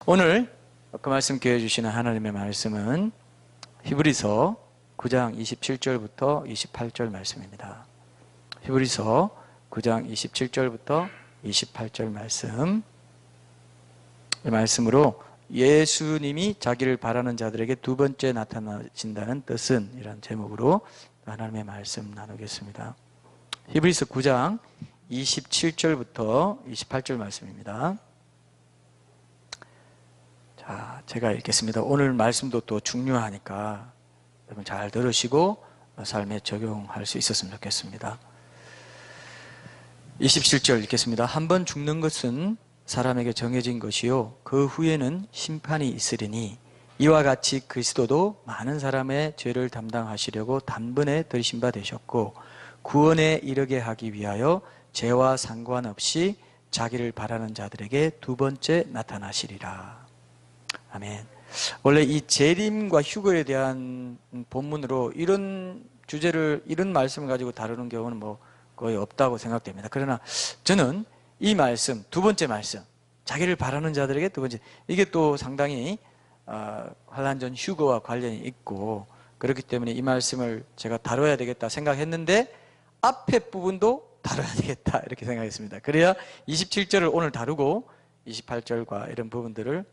오늘 그 말씀께 해주시는 하나님의 말씀은 히브리서 9장 27절부터 28절 말씀입니다. 히브리서 9장 27절부터 28절 말씀. 이 말씀으로 예수님이 자기를 바라는 자들에게 두 번째 나타나신다는 뜻은, 이런 제목으로 하나님의 말씀 나누겠습니다. 히브리서 9장 27절부터 28절 말씀입니다. 자, 제가 읽겠습니다. 오늘 말씀도 또 중요하니까 여러분 잘 들으시고 삶에 적용할 수 있었으면 좋겠습니다. 27절 읽겠습니다. 한 번 죽는 것은 사람에게 정해진 것이요 그 후에는 심판이 있으리니 이와 같이 그리스도도 많은 사람의 죄를 담당하시려고 단번에 들이신 바 되셨고 구원에 이르게 하기 위하여 죄와 상관없이 자기를 바라는 자들에게 두 번째 나타나시리라. 아멘. 원래 이 재림과 휴거에 대한 본문으로 이런 주제를, 이런 말씀을 가지고 다루는 경우는 거의 없다고 생각됩니다. 그러나 저는 이 말씀, 두 번째 말씀, 자기를 바라는 자들에게 두 번째, 이게 또 상당히 환란 전 휴거와 관련이 있고 그렇기 때문에 이 말씀을 제가 다뤄야 되겠다 생각했는데 앞에 부분도 다뤄야 되겠다 이렇게 생각했습니다. 그래야 27절을 오늘 다루고 28절과 이런 부분들을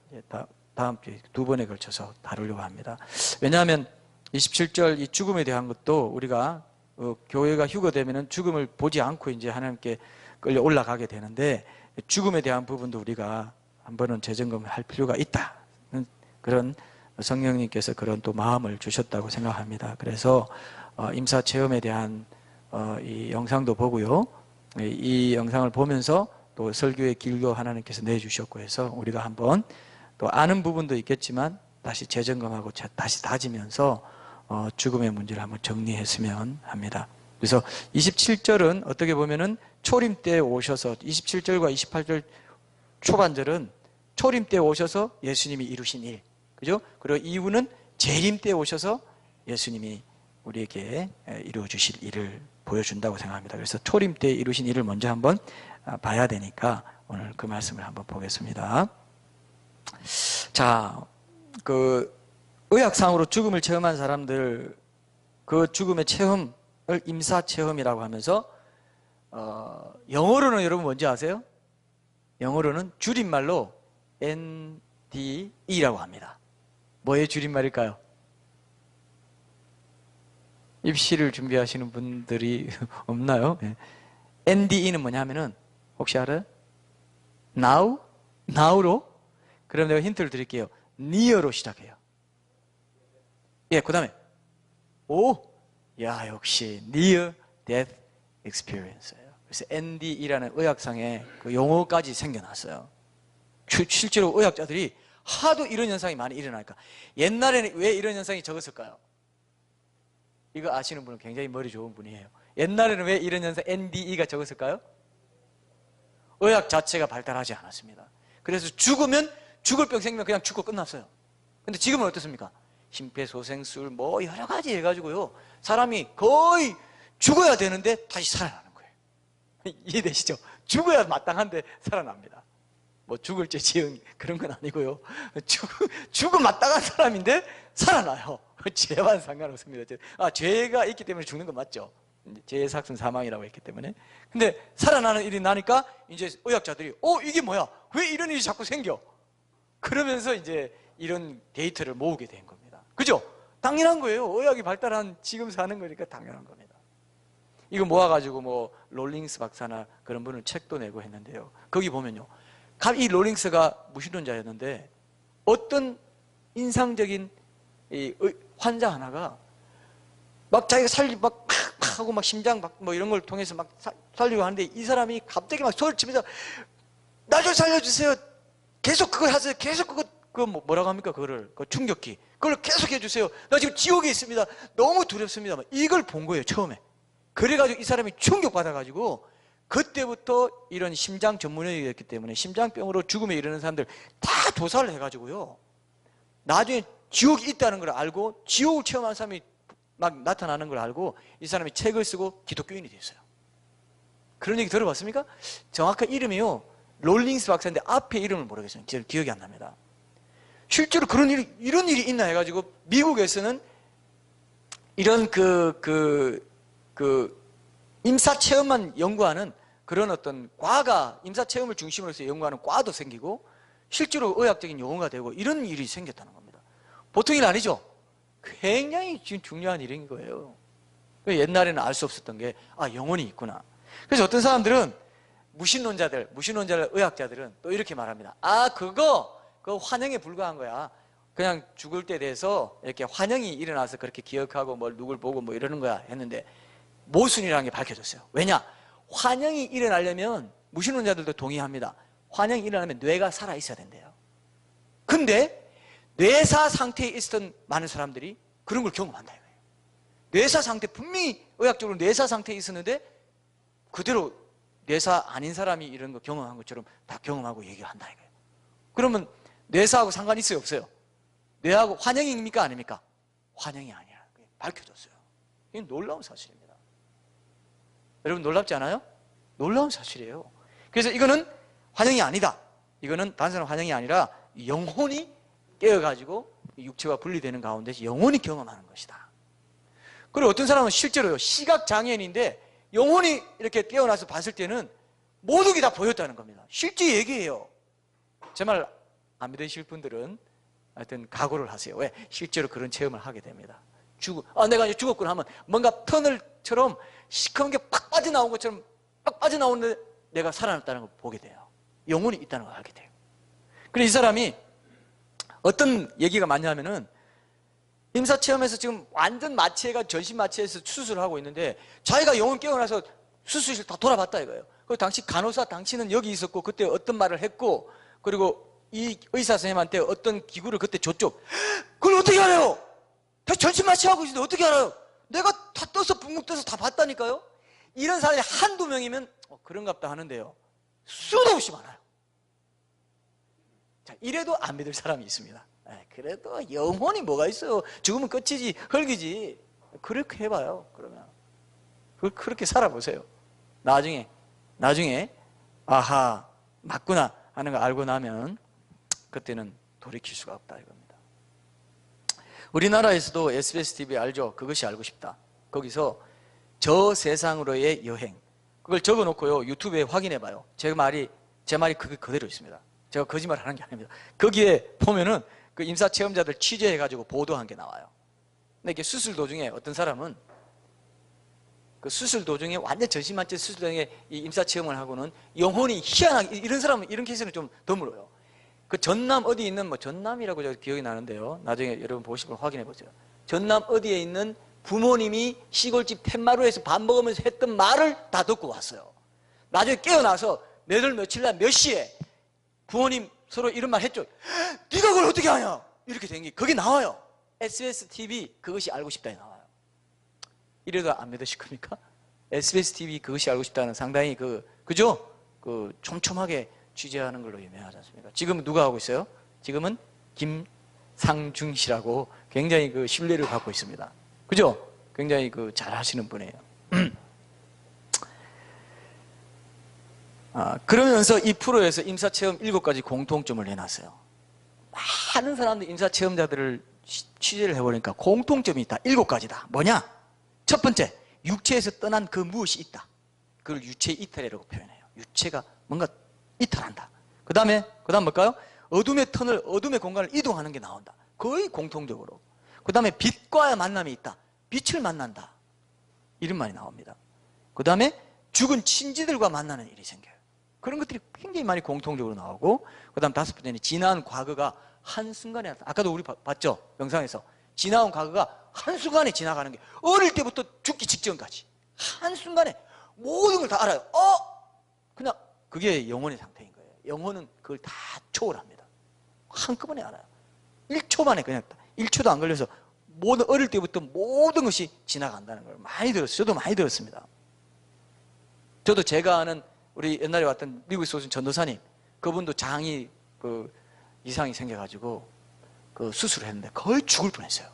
다음 주에 두 번에 걸쳐서 다루려고 합니다. 왜냐하면 27절 이 죽음에 대한 것도 우리가 교회가 휴거되면은 죽음을 보지 않고 이제 하나님께 끌려 올라가게 되는데 죽음에 대한 부분도 우리가 한번은 재점검할 필요가 있다. 그런 성령님께서 그런 또 마음을 주셨다고 생각합니다. 그래서 임사 체험에 대한 이 영상도 보고요. 이 영상을 보면서 또 설교의 길도 하나님께서 내주셨고 해서 우리가 한번 또 아는 부분도 있겠지만 다시 재점검하고 다시 다지면서 죽음의 문제를 한번 정리했으면 합니다. 그래서 27절은 어떻게 보면은 초림 때 오셔서 27절과 28절 초반절은 초림 때 오셔서 예수님이 이루신 일, 그죠? 그리고 이후는 재림 때 오셔서 예수님이 우리에게 이루어 주실 일을 보여준다고 생각합니다. 그래서 초림 때 이루신 일을 먼저 한번 봐야 되니까 오늘 그 말씀을 한번 보겠습니다. 자, 그 의학상으로 죽음을 체험한 사람들, 그 죽음의 체험을 임사 체험이라고 하면서 영어로는 여러분 뭔지 아세요? 영어로는 줄임말로 NDE라고 합니다. 뭐의 줄임말일까요? 입시를 준비하시는 분들이 없나요? NDE는 뭐냐면은 혹시 알아요? Now로? 그럼 내가 힌트를 드릴게요. near로 시작해요. 예, 그 다음에 야, 역시 near death experience예요. 그래서 NDE라는 의학상에 그 용어까지 생겨났어요. 실제로 의학자들이 하도 이런 현상이 많이 일어나니까. 옛날에는 왜 이런 현상이 적었을까요? 이거 아시는 분은 굉장히 머리 좋은 분이에요. 옛날에는 왜 이런 현상 NDE가 적었을까요? 의학 자체가 발달하지 않았습니다. 그래서 죽으면 죽을 병 생기면 그냥 죽고 끝났어요. 근데 지금은 어떻습니까? 심폐소생술 여러 가지 해가지고요, 사람이 거의 죽어야 되는데 다시 살아나는 거예요. 이해되시죠? 죽어야 마땅한데 살아납니다. 죽을 죄 지은 그런 건 아니고요, 죽어 마땅한 사람인데 살아나요. 죄와는 상관없습니다. 죄가 있기 때문에 죽는 건 맞죠. 죄의 삭은 사망이라고 했기 때문에. 근데 살아나는 일이 나니까 이제 의학자들이 이게 뭐야? 왜 이런 일이 자꾸 생겨? 그러면서 이제 이런 데이터를 모으게 된 겁니다. 그죠? 당연한 거예요. 의학이 발달한 지금 사는 거니까 당연한 겁니다. 이거 모아가지고 롤링스 박사나 그런 분은 책도 내고 했는데요. 거기 보면요, 이 롤링스가 무신론자였는데 어떤 인상적인 이 환자 하나가 자기가 하고 심장 이런 걸 통해서 살리고 하는데 이 사람이 갑자기 소리를 치면서 나 좀 살려주세요. 계속 그걸 하세요. 계속 뭐라고 합니까? 그 충격기. 그걸 계속 해주세요. 나 지금 지옥에 있습니다. 너무 두렵습니다. 이걸 본 거예요, 처음에. 그래가지고 이 사람이 충격받아가지고 그때부터 이런 심장 전문의가 됐기 때문에 심장병으로 죽음에 이르는 사람들 다 조사를 해가지고요, 나중에 지옥이 있다는 걸 알고 지옥을 체험한 사람이 막 나타나는 걸 알고 이 사람이 책을 쓰고 기독교인이 됐어요. 그런 얘기 들어봤습니까? 정확한 이름이요, 롤링스 박사인데 앞에 이름을 모르겠어요. 기억이 안 납니다. 실제로 이런 일이 있나 해가지고 미국에서는 이런 임사 체험만 연구하는 그런 어떤 과가, 임사 체험을 중심으로 해서 연구하는 과도 생기고 실제로 의학적인 용어가 되고 이런 일이 생겼다는 겁니다. 보통 일 아니죠? 굉장히 지금 중요한 일인 거예요. 옛날에는 알 수 없었던 게, 영혼이 있구나. 그래서 어떤 사람들은 무신론자들, 의학자들은 또 이렇게 말합니다. 그거 환영에 불과한 거야. 그냥 죽을 때 돼서 이렇게 환영이 일어나서 그렇게 기억하고 뭘 누굴 보고 뭐 이러는 거야 했는데 모순이라는 게 밝혀졌어요. 왜냐? 환영이 일어나려면 무신론자들도 동의합니다. 환영이 일어나면 뇌가 살아있어야 된대요. 근데 뇌사 상태에 있었던 많은 사람들이 그런 걸 경험한다 이거예요. 뇌사 상태, 분명히 의학적으로 뇌사 상태에 있었는데 그대로 뇌사 아닌 사람이 이런 거 경험한 것처럼 다 경험하고 얘기한다 이거예요. 그러면 뇌사하고 상관이 있어요, 없어요? 뇌하고 환영입니까, 아닙니까? 환영이 아니라 밝혀졌어요. 이게 놀라운 사실입니다. 여러분 놀랍지 않아요? 놀라운 사실이에요. 그래서 이거는 환영이 아니다. 이거는 단순한 환영이 아니라 영혼이 깨어가지고 육체와 분리되는 가운데서 영혼이 경험하는 것이다. 그리고 어떤 사람은 실제로요, 시각장애인인데 영혼이 이렇게 깨어나서 봤을 때는 모든 게 다 보였다는 겁니다. 실제 얘기예요. 제 말 안 믿으실 분들은 하여튼 각오를 하세요. 왜? 실제로 그런 체험을 하게 됩니다. 내가 이제 죽었구나 하면 뭔가 터널처럼 시커먼 게 팍 빠져나온 것처럼 팍 빠져나오는데 내가 살아났다는 걸 보게 돼요. 영혼이 있다는 걸 알게 돼요. 그래서 이 사람이 어떤 얘기가 많냐면은 임사체험에서 지금 완전 마취해가 전신 마취해서 수술을 하고 있는데 자기가 영혼 깨어나서 수술실 다 돌아봤다 이거예요. 그리고 당시 간호사 당신은 여기 있었고 그때 어떤 말을 했고 그리고 이 의사 선생님한테 어떤 기구를 그때 줬죠. 그걸 어떻게 알아요? 다 전신 마취하고 있는데 어떻게 알아요? 내가 다 떠서 붕붕 떠서 다 봤다니까요. 이런 사람이 한두 명이면 그런갑다 하는데요, 수도 없이 많아요. 자, 이래도 안 믿을 사람이 있습니다. 그래도 영혼이 뭐가 있어요? 죽으면 끝이지, 흙이지. 그렇게 해봐요. 그러면 그렇게 살아보세요. 나중에 아하 맞구나 하는 거 알고 나면 그때는 돌이킬 수가 없다 이겁니다. 우리나라에서도 SBS TV 알죠? 그것이 알고 싶다. 거기서 저 세상으로의 여행, 그걸 적어놓고요 유튜브에 확인해봐요. 제 말이 그게 그대로 있습니다. 제가 거짓말하는 게 아닙니다. 거기에 보면은 그 임사 체험자들 취재해가지고 보도한 게 나와요. 근데 이게 수술 도중에 어떤 사람은 그 수술 도중에 완전 전신마취 수술 도중에 이 임사 체험을 하고는 영혼이 희한하게, 이런 사람은 이런 케이스는 좀 드물어요. 그 전남 어디 있는 전남이라고 저 기억이 나는데요. 나중에 여러분 보시면 확인해 보세요. 전남 어디에 있는 부모님이 시골집 팻마루에서 밥 먹으면서 했던 말을 다 듣고 왔어요. 나중에 깨어나서 몇월 며칠날 몇 시에 부모님 서로 이런 말 했죠. 네가 그걸 어떻게 하냐? 이렇게 된 게 거기 나와요. SBS TV 그것이 알고 싶다에 나와요. 이래도 안 믿으실 겁니까? SBS TV 그것이 알고 싶다는 상당히 그죠? 촘촘하게 취재하는 걸로 유명하지 않습니까? 지금 누가 하고 있어요? 지금은 김상중 씨라고 굉장히 신뢰를 받고 있습니다. 그죠? 굉장히 잘 하시는 분이에요. 그러면서 이 프로에서 임사체험 7가지 공통점을 내놨어요. 많은 사람들이 임사체험자들을 취재를 해보니까 공통점이 있다. 7가지다. 뭐냐? 첫 번째, 육체에서 떠난 그 무엇이 있다. 그걸 유체 이탈이라고 표현해요. 유체가 뭔가 이탈한다. 그 다음 뭘까요? 어둠의 터널, 어둠의 공간을 이동하는 게 나온다. 거의 공통적으로. 그 다음에 빛과의 만남이 있다. 빛을 만난다. 이런 말이 나옵니다. 그 다음에 죽은 친지들과 만나는 일이 생겨요. 그런 것들이 굉장히 많이 공통적으로 나오고, 그 다음 5번째는 지난 과거가 한순간에, 아까도 우리 봤죠? 영상에서. 지나온 과거가 한순간에 지나가는 게, 어릴 때부터 죽기 직전까지 한순간에 모든 걸 다 알아요. 그냥 그게 영혼의 상태인 거예요. 영혼은 그걸 다 초월합니다. 한꺼번에 알아요. 1초 만에 그냥 1초도 안 걸려서 어릴 때부터 모든 것이 지나간다는 걸 많이 들었어요. 저도 많이 들었습니다. 저도 제가 아는 우리 옛날에 왔던 미국에서 오신 전도사님, 그분도 장이 이상이 생겨가지고 수술을 했는데 거의 죽을 뻔했어요.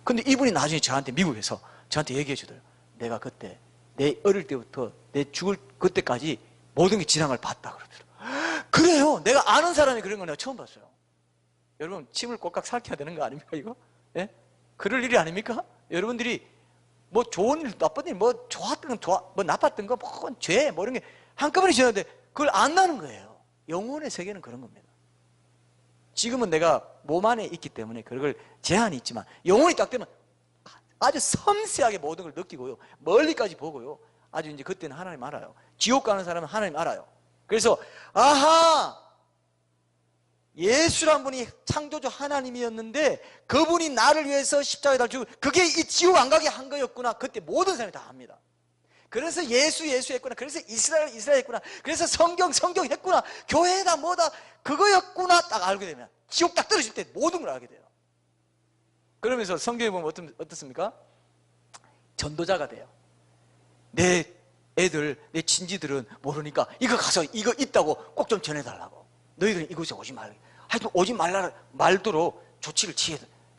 근데 이분이 나중에 미국에서 저한테 얘기해 주더라고요. 내가 그때 내 어릴 때부터 내 죽을 그때까지 모든 게 지나간 걸 봤다 그러더라고요. 그래요. 내가 아는 사람이 그런 걸 내가 처음 봤어요. 여러분 침을 꼴깍 삼켜야 되는 거 아닙니까 이거? 예? 그럴 일이 아닙니까? 여러분들이 뭐 좋은 일, 나쁜 일, 뭐 좋았던 거, 뭐 나빴던 거, 뭐 죄, 뭐 이런 게 한꺼번에 지나는데 그걸 안다는 거예요. 영혼의 세계는 그런 겁니다. 지금은 내가 몸 안에 있기 때문에 그걸 제한이 있지만 영혼이 딱 되면 아주 섬세하게 모든 걸 느끼고요. 멀리까지 보고요. 아주 이제 그때는 하나님 알아요. 지옥 가는 사람은 하나님 알아요. 그래서 아하! 예수란 분이 창조주 하나님이었는데 그분이 나를 위해서 십자가에 달려 죽고 그게 이 지옥 안 가게 한 거였구나. 그때 모든 사람이 다 압니다. 그래서 예수 했구나. 그래서 이스라엘 했구나. 그래서 성경 했구나. 교회다 뭐다 그거였구나 딱 알게 되면 지옥 딱 떨어질 때 모든 걸 알게 돼요. 그러면서 성경에 보면 어떻습니까? 전도자가 돼요. 내 애들, 내 친지들은 모르니까 이거 가서 이거 있다고 꼭 좀 전해달라고. 너희들은 이곳에 오지 말라. 하여튼 오지 말도록 조치를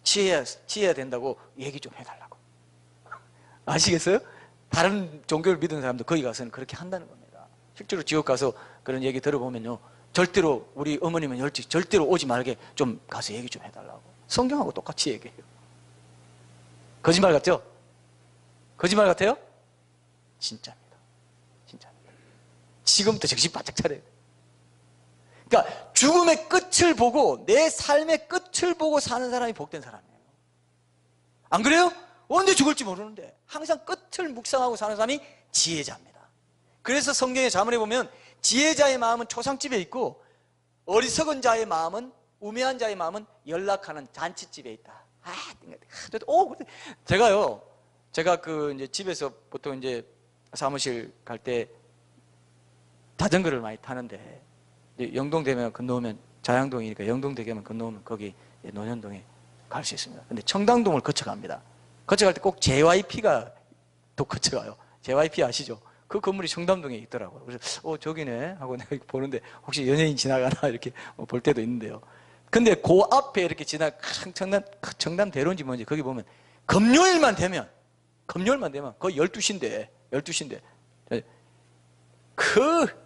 취해야 된다고 얘기 좀 해달라고. 아시겠어요? 다른 종교를 믿는 사람도 거기 가서는 그렇게 한다는 겁니다. 실제로 지옥 가서 그런 얘기 들어보면요, 절대로 우리 어머님은 절대로 오지 말게 좀 가서 얘기 좀 해달라고. 성경하고 똑같이 얘기해요. 거짓말 같죠? 거짓말 같아요? 진짜입니다. 진짜입니다. 지금부터 정신 바짝 차려야 돼요. 그러니까 죽음의 끝을 보고 내 삶의 끝을 보고 사는 사람이 복된 사람이에요. 안 그래요? 언제 죽을지 모르는데 항상 끝을 묵상하고 사는 사람이 지혜자입니다. 그래서 성경의 자문에 보면 지혜자의 마음은 초상집에 있고 어리석은 자의 마음은, 우매한 자의 마음은 연락하는 잔치집에 있다. 제가 이제 집에서 보통 이제 사무실 갈 때 자전거를 많이 타는데 영동대면 건너오면, 자양동이니까 영동대교만 건너오면 거기 논현동에 갈 수 있습니다. 근데 청담동을 거쳐갑니다. 거쳐갈 때 꼭 JYP가 또 거쳐가요. JYP 아시죠? 그 건물이 청담동에 있더라고요. 그래서 저기네 하고 내가 보는데 혹시 연예인 지나가나 이렇게 볼 때도 있는데요. 근데 그 앞에 이렇게 청담 대로인지 뭔지 거기 보면 금요일만 되면 거의 12시인데 그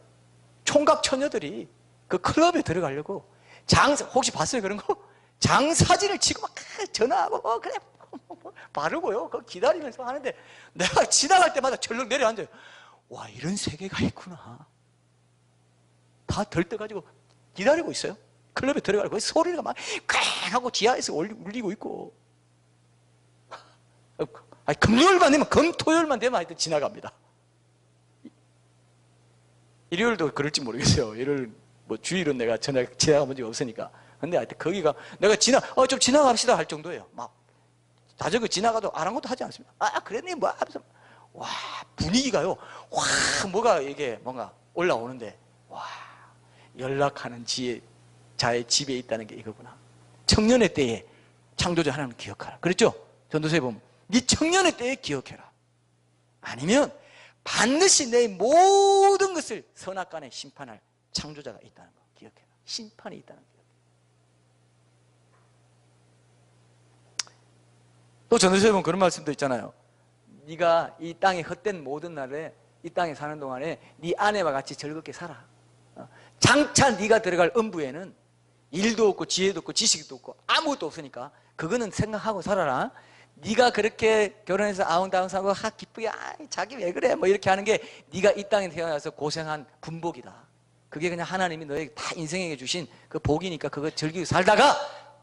총각 처녀들이 그 클럽에 들어가려고 혹시 봤어요 그런 거? 장사진을 치고 막 전화하고 그래 바르고요. 그거 기다리면서 하는데 내가 지나갈 때마다 절렁 내려앉아요. 와, 이런 세계가 있구나. 다 들떠가지고 기다리고 있어요. 클럽에 들어가고 소리가 막 꽝 하고 지하에서 울리고 있고. 아니, 금요일만 되면 토요일만 되면 하여튼 지나갑니다. 일요일도 그럴지 모르겠어요. 일요일 뭐 주일은 내가 지나가본 적이 없으니까. 근데 하여튼 거기가 내가 좀 지나갑시다 할 정도예요. 막 자전거 지나가도 아랑곳도 하지 않습니다. 그랬니 뭐 하면서 와, 분위기가요. 와, 이게 뭔가 올라오는데 와, 연락하는 자의 집에 있다는 게 이거구나. 청년의 때에 창조자 하나님을 기억하라. 그랬죠? 전도서에 보면 네 청년의 때에 기억해라. 아니면 반드시 내 모든 것을 선악간에 심판할 창조자가 있다는 거 기억해라. 심판이 있다는 거. 또 전도서에 보면 그런 말씀도 있잖아요. 네가 이 땅의 헛된 모든 날에 이 땅에 사는 동안에 네 아내와 같이 즐겁게 살아. 장차 네가 들어갈 음부에는 일도 없고 지혜도 없고 지식도 없고 아무것도 없으니까 그거는 생각하고 살아라. 네가 그렇게 결혼해서 아웅다웅하고 기쁘게 자기 왜 그래 뭐 이렇게 하는 게 네가 이 땅에 태어나서 고생한 분복이다. 그게 그냥 하나님이 너에게 다 인생에게 주신 그 복이니까 그거 즐기고 살다가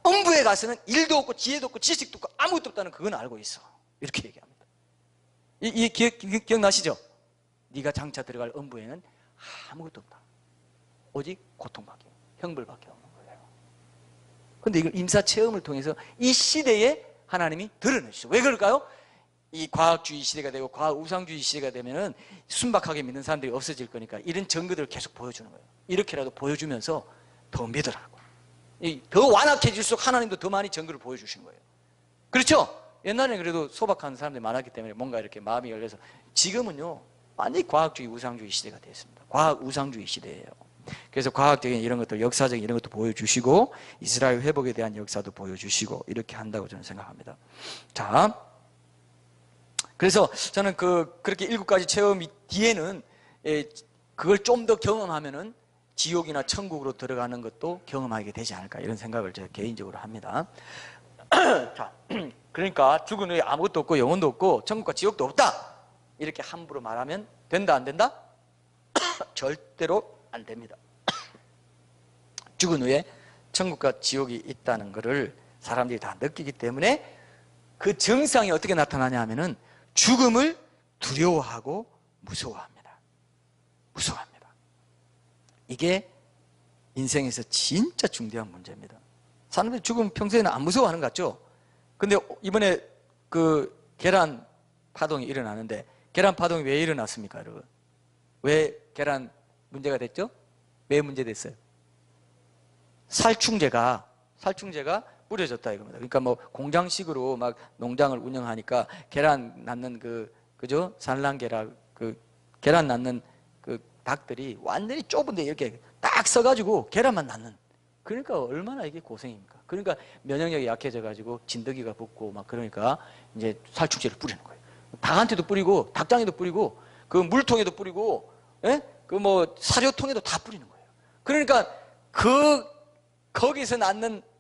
음부에 가서는 일도 없고 지혜도 없고 지식도 없고 아무것도 없다는 그건 알고 있어. 이렇게 얘기합니다. 기억나시죠? 네가 장차 들어갈 음부에는 아무것도 없다. 오직 고통밖에, 형벌밖에 없는 거예요. 그런데 이걸 임사체험을 통해서 이 시대에 하나님이 드러내주죠. 왜 그럴까요? 이 과학주의 시대가 되고 과학우상주의 시대가 되면은 순박하게 믿는 사람들이 없어질 거니까 이런 증거들을 계속 보여주는 거예요. 이렇게라도 보여주면서 더 믿으라고. 더 완악해질수록 하나님도 더 많이 증거를 보여주시는 거예요. 그렇죠? 옛날에는 그래도 소박한 사람들이 많았기 때문에 뭔가 이렇게 마음이 열려서 지금은요 완전히 과학주의 우상주의 시대가 됐습니다. 과학우상주의 시대예요. 그래서 과학적인 이런 것들, 역사적인 이런 것도 보여주시고 이스라엘 회복에 대한 역사도 보여주시고 이렇게 한다고 저는 생각합니다. 자, 그래서 저는 그렇게 7가지 체험 뒤에는 그걸 좀 더 경험하면은 지옥이나 천국으로 들어가는 것도 경험하게 되지 않을까 이런 생각을 제가 개인적으로 합니다. 자, 그러니까 죽은 후에 아무것도 없고 영혼도 없고 천국과 지옥도 없다 이렇게 함부로 말하면 된다 안 된다? 절대로 안 됩니다. 죽은 후에 천국과 지옥이 있다는 것을 사람들이 다 느끼기 때문에 그 증상이 어떻게 나타나냐 하면은 죽음을 두려워하고 무서워합니다. 무서워합니다. 이게 인생에서 진짜 중대한 문제입니다. 사람들이 죽음 평소에는 안 무서워하는 것 같죠? 근데 이번에 그 계란 파동이 일어나는데 계란 파동이 왜 일어났습니까, 여러분? 왜 계란 문제가 됐죠? 왜 문제됐어요? 살충제가 뿌려졌다 이겁니다. 그러니까 뭐 공장식으로 막 농장을 운영하니까 계란 낳는 그죠? 산란계라 계란 낳는 그 닭들이 완전히 좁은데 이렇게 딱 써가지고 계란만 낳는. 그러니까 얼마나 이게 고생입니까? 그러니까 면역력이 약해져가지고 진드기가 붙고 막 그러니까 이제 살충제를 뿌리는 거예요. 닭한테도 뿌리고 닭장에도 뿌리고 그 물통에도 뿌리고, 예? 그 뭐 사료통에도 다 뿌리는 거예요. 그러니까 거기서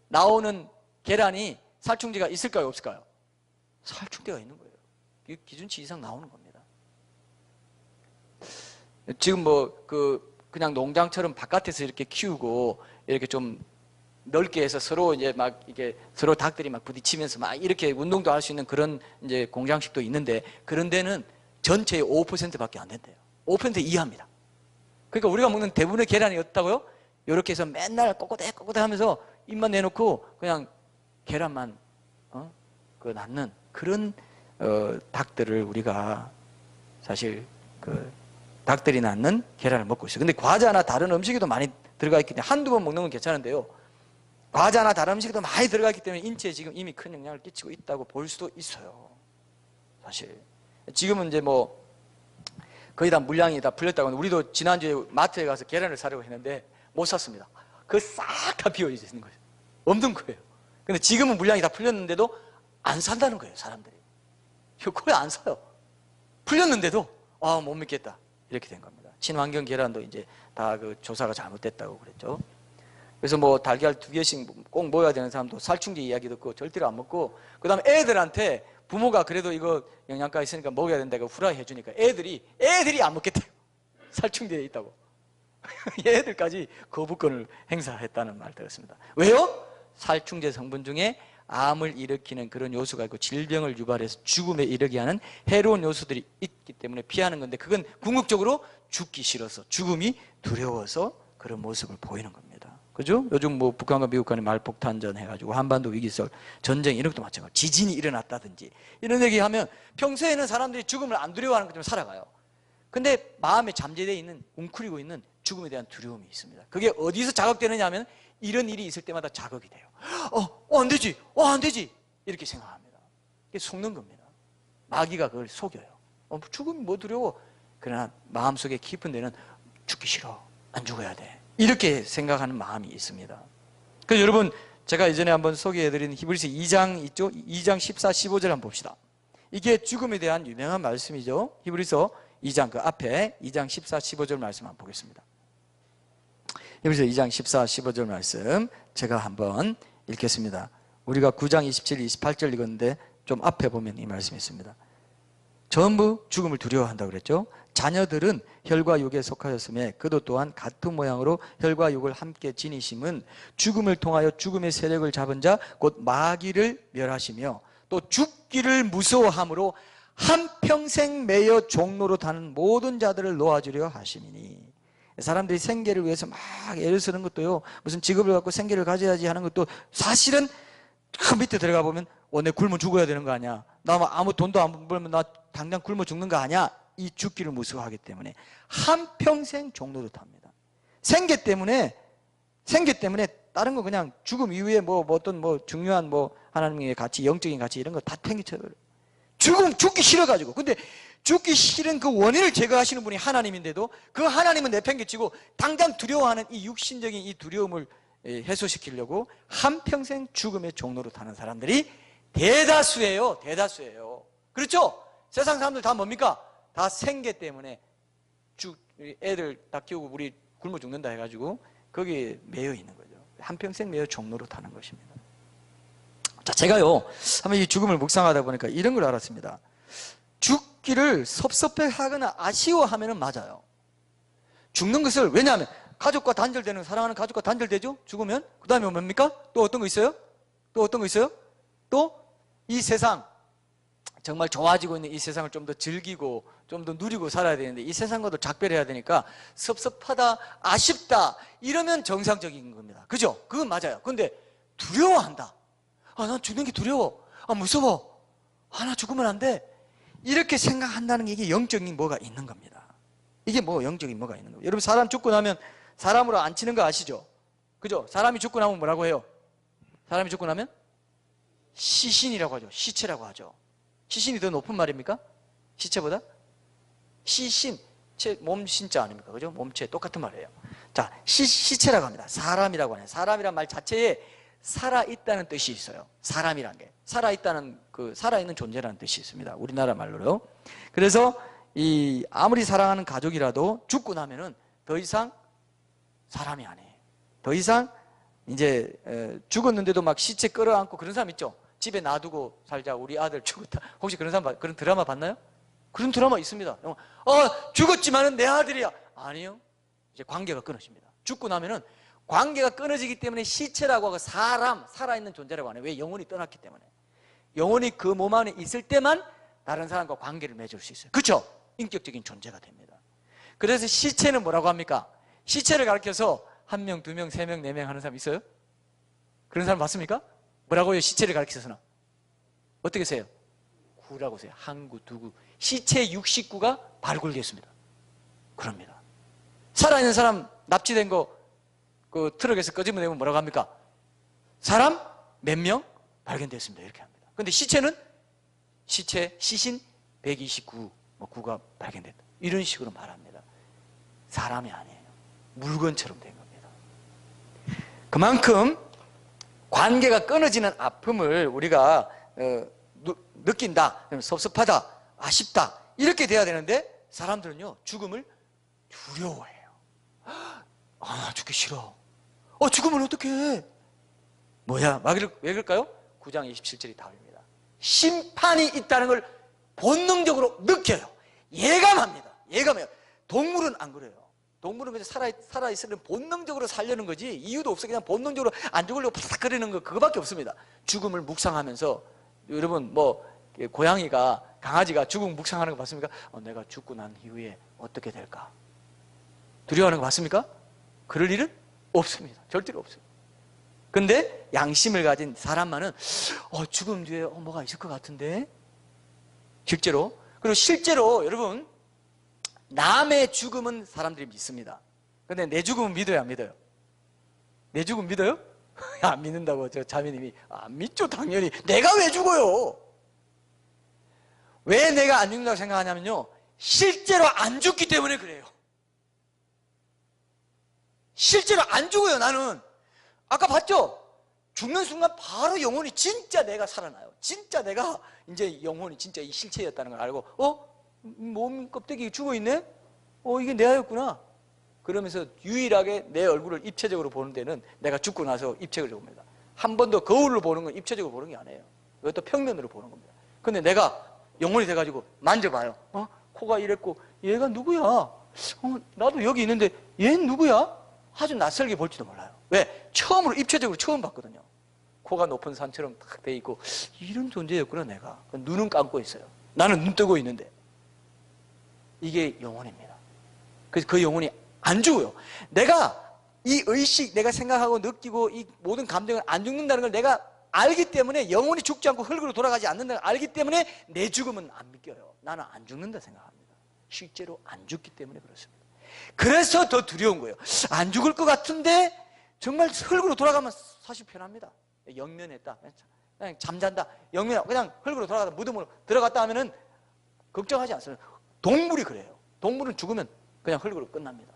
나오는 계란이 살충제가 있을까요, 없을까요? 살충제가 있는 거예요. 기준치 이상 나오는 겁니다. 지금 그냥 농장처럼 바깥에서 이렇게 키우고 이렇게 좀 넓게 해서 서로 이제 막 이게 서로 닭들이 막 부딪히면서 막 이렇게 운동도 할 수 있는 그런 이제 공장식도 있는데 그런 데는 전체의 5%밖에 안 된대요. 5% 이하입니다. 그러니까 우리가 먹는 대부분의 계란이 어떻다고요? 이렇게 해서 맨날 꼬꼬대 하면서 입만 내놓고 그냥 계란만 낳는 그런 닭들을 우리가 사실 닭들이 낳는 계란을 먹고 있어요. 근데 과자나 다른 음식에도 많이 들어가 있기 때문에 한두 번 먹는 건 괜찮은데요. 과자나 다른 음식에도 많이 들어가 있기 때문에 인체에 지금 이미 큰 영향을 끼치고 있다고 볼 수도 있어요. 사실. 지금은 이제 뭐 거의 다 물량이 다 풀렸다고 하는데 우리도 지난주에 마트에 가서 계란을 사려고 했는데 못 샀습니다. 그거 싹 다 비워져 있는 거예요. 없는 거예요. 근데 지금은 물량이 다 풀렸는데도 안 산다는 거예요, 사람들이. 이거 거의 안 사요. 풀렸는데도 못 믿겠다. 이렇게 된 겁니다. 친환경 계란도 이제 다 그 조사가 잘못됐다고 그랬죠. 그래서 뭐 달걀 2개씩 꼭 먹어야 되는 사람도 살충제 이야기 듣고 절대로 안 먹고, 그 다음에 애들한테 부모가 그래도 이거 영양가 있으니까 먹어야 된다고 후라이 해주니까 애들이 안 먹겠대요. 살충제에 있다고. 얘들까지 거부권을 행사했다는 말 들었습니다. 왜요? 살충제 성분 중에 암을 일으키는 그런 요소가 있고 질병을 유발해서 죽음에 이르게 하는 해로운 요소들이 있기 때문에 피하는 건데, 그건 궁극적으로 죽기 싫어서, 죽음이 두려워서 그런 모습을 보이는 겁니다. 그죠? 요즘 뭐 북한과 미국 간의 말폭탄전 해가지고 한반도 위기설, 전쟁 이런 것도 마찬가지고 지진이 일어났다든지 이런 얘기하면 평소에는 사람들이 죽음을 안 두려워하는 것처럼 살아가요. 근데 마음에 잠재되어 있는, 웅크리고 있는 죽음에 대한 두려움이 있습니다. 그게 어디서 자극되느냐 하면 이런 일이 있을 때마다 자극이 돼요. 안 되지, 안 되지, 이렇게 생각합니다. 이게 속는 겁니다. 마귀가 그걸 속여요. 죽음이 뭐 두려워? 그러나 마음속에 깊은 데는 죽기 싫어, 안 죽어야 돼, 이렇게 생각하는 마음이 있습니다. 그래서 여러분, 제가 이전에 한번 소개해드린 히브리서 2장 있죠? 2장 14, 15절 한번 봅시다. 이게 죽음에 대한 유명한 말씀이죠. 히브리서 2장 그 앞에 2장 14, 15절 말씀 한번 보겠습니다. 히브리서 2장 14, 15절 말씀 제가 한번 읽겠습니다. 우리가 9장 27, 28절 읽었는데 좀 앞에 보면 이 말씀이 있습니다. 전부 죽음을 두려워한다고 그랬죠. 자녀들은 혈과 육에 속하였음에 그도 또한 같은 모양으로 혈과 육을 함께 지니심은 죽음을 통하여 죽음의 세력을 잡은 자 곧 마귀를 멸하시며 또 죽기를 무서워함으로 한평생 매여 종로로 타는 모든 자들을 놓아주려 하심이니. 사람들이 생계를 위해서 막 애를 쓰는 것도요, 무슨 직업을 갖고 생계를 가져야지 하는 것도 사실은 그 밑에 들어가 보면 내 굶어 죽어야 되는 거 아니야, 나 아무 돈도 안 벌면 나 당장 굶어 죽는 거 아니야, 이 죽기를 무서워하기 때문에 한평생 종로로 탑니다. 생계 때문에 다른 거 그냥 죽음 이후에 어떤 중요한 하나님의 가치, 영적인 가치 이런 거 다 팽개쳐버려요. 죽기 싫어가지고. 근데 죽기 싫은 그 원인을 제거하시는 분이 하나님인데도 그 하나님은 내팽개치고 당장 두려워하는 이 육신적인 이 두려움을 해소시키려고 한평생 죽음의 종로로 타는 사람들이 대다수예요. 그렇죠? 세상 사람들 다 뭡니까? 다 생계 때문에 애들 다 키우고 우리 굶어 죽는다 해가지고 거기에 매여 있는 거죠. 한평생 매여 종로로 타는 것입니다. 자, 제가요 한번 이 죽음을 묵상하다 보니까 이런 걸 알았습니다. 죽기를 섭섭해하거나 아쉬워하면은 맞아요. 죽는 것을, 왜냐하면 가족과 단절되는, 사랑하는 가족과 단절되죠? 죽으면. 그 다음에 뭡니까? 또 어떤 거 있어요? 또 어떤 거 있어요? 또 이 세상, 정말 좋아지고 있는 이 세상을 좀 더 즐기고 좀 더 누리고 살아야 되는데 이 세상과도 작별해야 되니까 섭섭하다, 아쉽다 이러면 정상적인 겁니다. 그죠? 그건 맞아요. 근데 두려워한다. 아, 난 죽는 게 두려워. 아, 무서워. 아, 나 죽으면 안 돼. 이렇게 생각한다는 게 이게 영적인 뭐가 있는 겁니다. 이게 뭐 영적인 뭐가 있는 거예요. 여러분, 사람 죽고 나면 사람으로 안 치는 거 아시죠? 그죠? 사람이 죽고 나면 뭐라고 해요? 사람이 죽고 나면 시신이라고 하죠. 시체라고 하죠. 시신이 더 높은 말입니까? 시체보다? 시신, 몸신자 아닙니까? 그죠? 몸체 똑같은 말이에요. 자, 시체라고 합니다. 사람이라고 하네요. 사람이란 말 자체에 살아있다는 뜻이 있어요. 사람이란 게 살아있다는, 그 살아있는 존재라는 뜻이 있습니다. 우리나라 말로요. 그래서 이 아무리 사랑하는 가족이라도 죽고 나면은 더 이상 사람이 아니에요. 더 이상 이제 죽었는데도 막 시체 끌어안고 그런 사람 있죠? 집에 놔두고 살자, 우리 아들 죽었다. 혹시 그런 사람, 그런 드라마 봤나요? 그런 드라마 있습니다. 죽었지만은 내 아들이야. 아니요. 이제 관계가 끊어집니다. 죽고 나면은 관계가 끊어지기 때문에 시체라고 하고 사람, 살아있는 존재라고 하네요. 왜? 영혼이 떠났기 때문에. 영혼이 그 몸 안에 있을 때만 다른 사람과 관계를 맺을 수 있어요. 그렇죠? 인격적인 존재가 됩니다. 그래서 시체는 뭐라고 합니까? 시체를 가리켜서 1명, 2명, 3명, 4명 하는 사람 있어요? 그런 사람 봤습니까? 뭐라고 해요? 시체를 가리켜서는 어떻게 세요? 구라고 세요. 한 구, 두 구. 시체 69가 발굴됐습니다. 그럽니다. 살아있는 사람 납치된 거 그 트럭에서 꺼집어내면 뭐라고 합니까? 사람 몇 명 발견됐습니다. 이렇게 합니다. 근데 시체는 시신 129, 구가 발견됐다. 이런 식으로 말합니다. 사람이 아니에요. 물건처럼 된 겁니다. 그만큼 관계가 끊어지는 아픔을 우리가 느낀다, 섭섭하다, 아쉽다 이렇게 돼야 되는데 사람들은요 죽음을 두려워해요. 아, 나 죽기 싫어. 죽으면 어떡해. 뭐야? 왜 그럴까요? 9장 27절이 답입니다. 심판이 있다는 걸 본능적으로 느껴요. 예감합니다. 예감해요. 동물은 안 그래요. 동물은 그냥 살아있으면 본능적으로 살려는 거지 이유도 없어. 그냥 본능적으로 안 죽으려고 바삭거리는 거 그거밖에 없습니다. 죽음을 묵상하면서 여러분 고양이가, 강아지가 죽음 묵상하는 거 봤습니까? 내가 죽고 난 이후에 어떻게 될까? 두려워하는 거 봤습니까? 그럴 일은 없습니다. 절대로 없어요. 근데 양심을 가진 사람만은 죽음 뒤에 뭐가 있을 것 같은데 실제로. 그리고 실제로 여러분 남의 죽음은 사람들이 믿습니다. 근데 내 죽음은 믿어요, 안 믿어요? 내 죽음 믿어요? 안 믿는다고 저 자매님이. 안 믿죠, 당연히. 내가 왜 죽어요? 왜 내가 안 죽는다고 생각하냐면요, 실제로 안 죽기 때문에 그래요. 실제로 안 죽어요. 나는 아까 봤죠? 죽는 순간 바로 영혼이 진짜 내가 살아나요. 진짜 내가 이제 영혼이 진짜 이 실체였다는 걸 알고 몸 껍데기 죽어있네? 이게 내 아였구나. 그러면서 유일하게 내 얼굴을 입체적으로 보는 데는 내가 죽고 나서 입체적으로 봅니다. 한 번 더 거울로 보는 건 입체적으로 보는 게 아니에요. 이것도 평면으로 보는 겁니다. 근데 내가 영혼이 돼가지고 만져봐요. 코가 이랬고 얘가 누구야? 나도 여기 있는데 얘는 누구야? 아주 낯설게 볼지도 몰라요. 왜? 처음으로 입체적으로 처음 봤거든요. 코가 높은 산처럼 딱 돼 있고 이런 존재였구나 내가. 눈은 감고 있어요. 나는 눈 뜨고 있는데. 이게 영혼입니다. 그래서 그 영혼이 안 죽어요. 내가 이 의식, 내가 생각하고 느끼고 이 모든 감정을 안 죽는다는 걸 내가 알기 때문에, 영혼이 죽지 않고 흙으로 돌아가지 않는다는 걸 알기 때문에 내 죽음은 안 믿겨요. 나는 안 죽는다 생각합니다. 실제로 안 죽기 때문에 그렇습니다. 그래서 더 두려운 거예요. 안 죽을 것 같은데 정말 흙으로 돌아가면 사실 편합니다. 영면했다, 그냥 잠잔다, 영면, 그냥 흙으로 돌아가다 무덤으로 들어갔다 하면은 걱정하지 않습니다. 동물이 그래요. 동물은 죽으면 그냥 흙으로 끝납니다.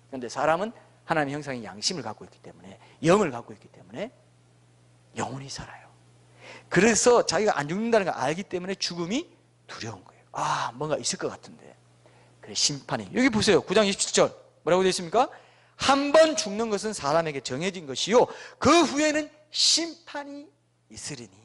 그런데 사람은 하나님의 형상의 양심을 갖고 있기 때문에, 영을 갖고 있기 때문에 영원히 살아요. 그래서 자기가 안 죽는다는 걸 알기 때문에 죽음이 두려운 거예요. 뭔가 있을 것 같은데. 그래, 심판이. 여기 보세요. 9장 27절 뭐라고 되어 있습니까? 한 번 죽는 것은 사람에게 정해진 것이요 그 후에는 심판이 있으리니.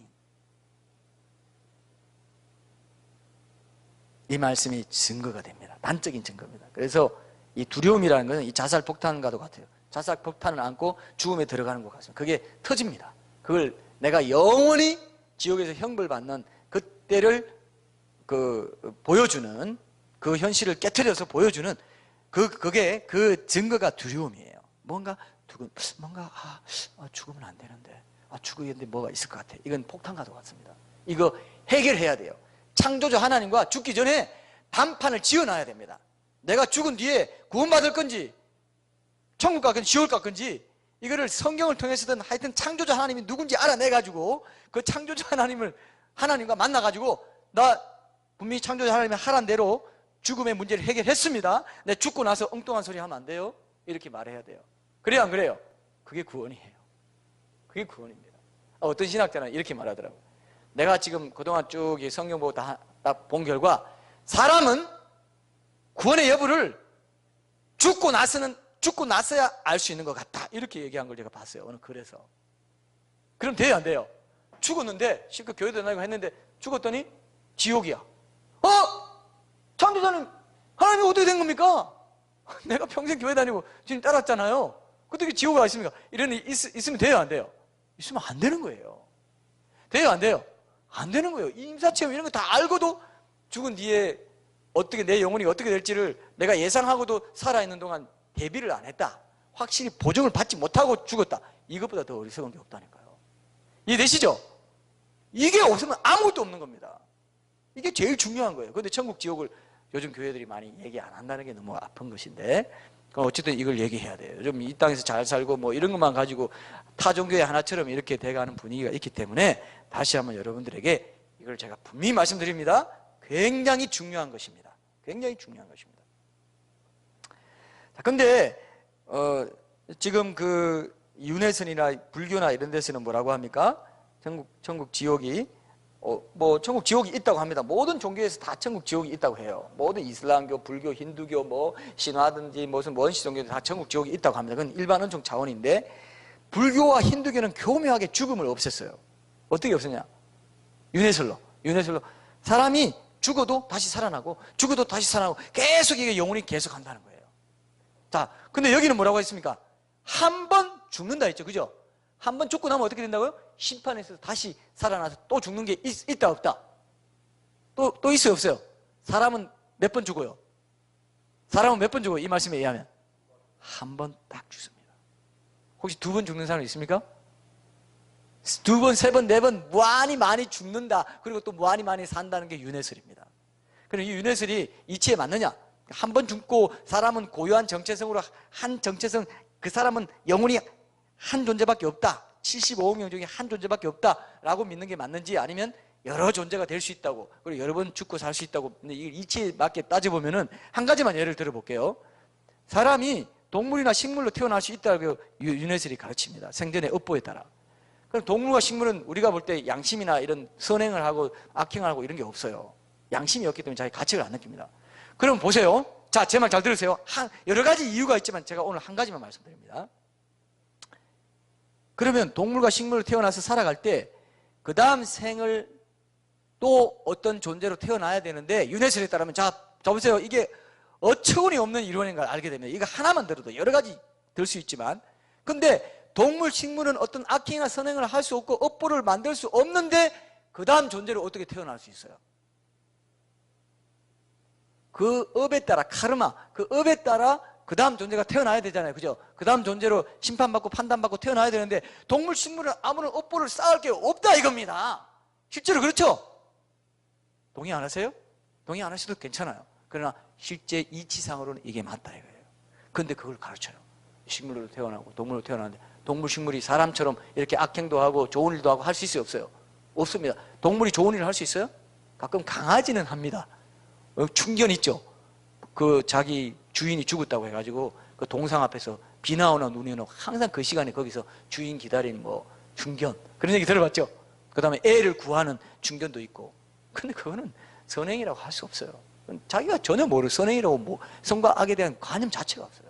이 말씀이 증거가 됩니다. 단적인 증거입니다. 그래서 이 두려움이라는 것은 이 자살 폭탄과도 같아요. 자살 폭탄을 안고 죽음에 들어가는 것 같습니다. 그게 터집니다. 그걸 내가 영원히 지옥에서 형벌받는 그때를 보여주는, 그 현실을 깨트려서 보여주는 그게 그 증거가 두려움이에요. 뭔가 죽으면 안 되는데, 죽었는데 뭐가 있을 것 같아. 이건 폭탄과도 같습니다. 이거 해결해야 돼요. 창조주 하나님과 죽기 전에 단판을 지어놔야 됩니다. 내가 죽은 뒤에 구원받을 건지 천국 갈 건지 지옥 갈 건지 이거를 성경을 통해서든 하여튼 창조주 하나님이 누군지 알아내가지고 그 창조주 하나님과 만나가지고 나 분명히 창조주 하나님이 하란 대로 죽음의 문제를 해결했습니다. 내 죽고 나서 엉뚱한 소리 하면 안 돼요. 이렇게 말해야 돼요. 그래요 안 그래요? 그게 구원이에요. 그게 구원입니다. 어떤 신학자는 이렇게 말하더라고요. 내가 지금 그동안 쭉 성경 보고 다 본 결과 사람은 구원의 여부를 죽고 나서야 알 수 있는 것 같다. 이렇게 얘기한 걸 제가 봤어요. 어느 글에서. 그럼 돼요 안 돼요? 죽었는데 실컷 교회도 다니고 했는데 죽었더니 지옥이야. 창조자님 하나님이 어떻게 된 겁니까? 내가 평생 교회 다니고 지금 따랐잖아요. 어떻게 지옥에 가 있습니까? 이런 일 있으면 돼요 안 돼요? 있으면 안 되는 거예요. 돼요 안 돼요? 안 되는 거예요. 임사체험 이런 거 다 알고도 죽은 뒤에 어떻게 내 영혼이 어떻게 될지를 내가 예상하고도 살아있는 동안 대비를 안 했다. 확실히 보증을 받지 못하고 죽었다. 이것보다 더 어리석은 게 없다니까요. 이해되시죠? 이게 없으면 아무것도 없는 겁니다. 이게 제일 중요한 거예요. 그런데 천국 지옥을 요즘 교회들이 많이 얘기 안 한다는 게 너무 아픈 것인데, 어쨌든 이걸 얘기해야 돼요. 요즘 이 땅에서 잘 살고 뭐 이런 것만 가지고 타종교회 하나처럼 이렇게 돼가는 분위기가 있기 때문에 다시 한번 여러분들에게 이걸 제가 분명히 말씀드립니다. 굉장히 중요한 것입니다. 굉장히 중요한 것입니다. 자, 근데 지금 그 윤회선이나 불교나 이런 데서는 뭐라고 합니까? 천국 지옥이 천국 지옥이 있다고 합니다. 모든 종교에서 다 천국 지옥이 있다고 해요. 모든 이슬람교, 불교, 힌두교, 뭐 신화든지 무슨 원시 종교도 다 천국 지옥이 있다고 합니다. 그건 일반 은총 차원인데 불교와 힌두교는 교묘하게 죽음을 없앴어요. 어떻게 없었냐? 윤회설로 사람이 죽어도 다시 살아나고 죽어도 다시 살아나고 계속 이게 영혼이 계속 간다는 거예요. 자, 근데 여기는 뭐라고 했습니까? 한 번 죽는다 했죠. 그죠? 한 번 죽고 나면 어떻게 된다고요? 심판에서 다시 살아나서 또 죽는 게 있다 없다? 또 있어요 없어요? 사람은 몇 번 죽어요? 사람은 몇 번 죽어요? 이 말씀에 의하면 한 번 딱 죽습니다. 혹시 두 번 죽는 사람 있습니까? 두 번, 세 번, 네 번 무한히 많이 죽는다. 그리고 또 무한히 많이 산다는 게 윤회설입니다. 그럼 이 윤회설이 이치에 맞느냐? 한 번 죽고 사람은 고유한 정체성으로 한 정체성, 그 사람은 영혼이 한 존재밖에 없다. 75억 명 중에 한 존재밖에 없다라고 믿는 게 맞는지, 아니면 여러 존재가 될 수 있다고, 그리고 여러 번 죽고 살 수 있다고. 근데 이 이치에 맞게 따져보면은 한 가지만 예를 들어볼게요. 사람이 동물이나 식물로 태어날 수 있다고 윤회설이 가르칩니다. 생전의 업보에 따라. 그럼 동물과 식물은 우리가 볼 때 양심이나 이런 선행을 하고 악행을 하고 이런 게 없어요. 양심이 없기 때문에 자기 가책을 안 느낍니다. 그럼 보세요. 자, 제 말 잘 들으세요. 여러 가지 이유가 있지만 제가 오늘 한 가지만 말씀드립니다. 그러면 동물과 식물로 태어나서 살아갈 때 그 다음 생을 또 어떤 존재로 태어나야 되는데, 윤회설에 따르면 자 보세요. 이게 어처구니 없는 이론인 걸 알게 됩니다. 이거 하나만 들어도 여러 가지 들 수 있지만, 근데 동물, 식물은 어떤 악행이나 선행을 할 수 없고 업보를 만들 수 없는데 그 다음 존재로 어떻게 태어날 수 있어요? 그 업에 따라, 카르마, 그 업에 따라 그 다음 존재가 태어나야 되잖아요. 그죠? 그 다음 존재로 심판받고 판단받고 태어나야 되는데 동물, 식물은 아무런 업보를 쌓을 게 없다 이겁니다. 실제로 그렇죠? 동의 안 하세요? 동의 안 하셔도 괜찮아요. 그러나 실제 이치상으로는 이게 맞다 이거예요. 그런데 그걸 가르쳐요. 식물로 태어나고 동물로 태어나는데 동물, 식물이 사람처럼 이렇게 악행도 하고 좋은 일도 하고 할 수 있어요 없어요? 없습니다. 동물이 좋은 일을 할 수 있어요? 가끔 강아지는 합니다. 충견 있죠? 그 자기 주인이 죽었다고 해가지고 그 동상 앞에서 비 나오나 눈이 오나 항상 그 시간에 거기서 주인 기다리는 뭐 충견, 그런 얘기 들어봤죠? 그 다음에 애를 구하는 충견도 있고. 근데 그거는 선행이라고 할 수 없어요. 자기가 전혀 모르는 선행이라고, 뭐 선과 악에 대한 관념 자체가 없어요.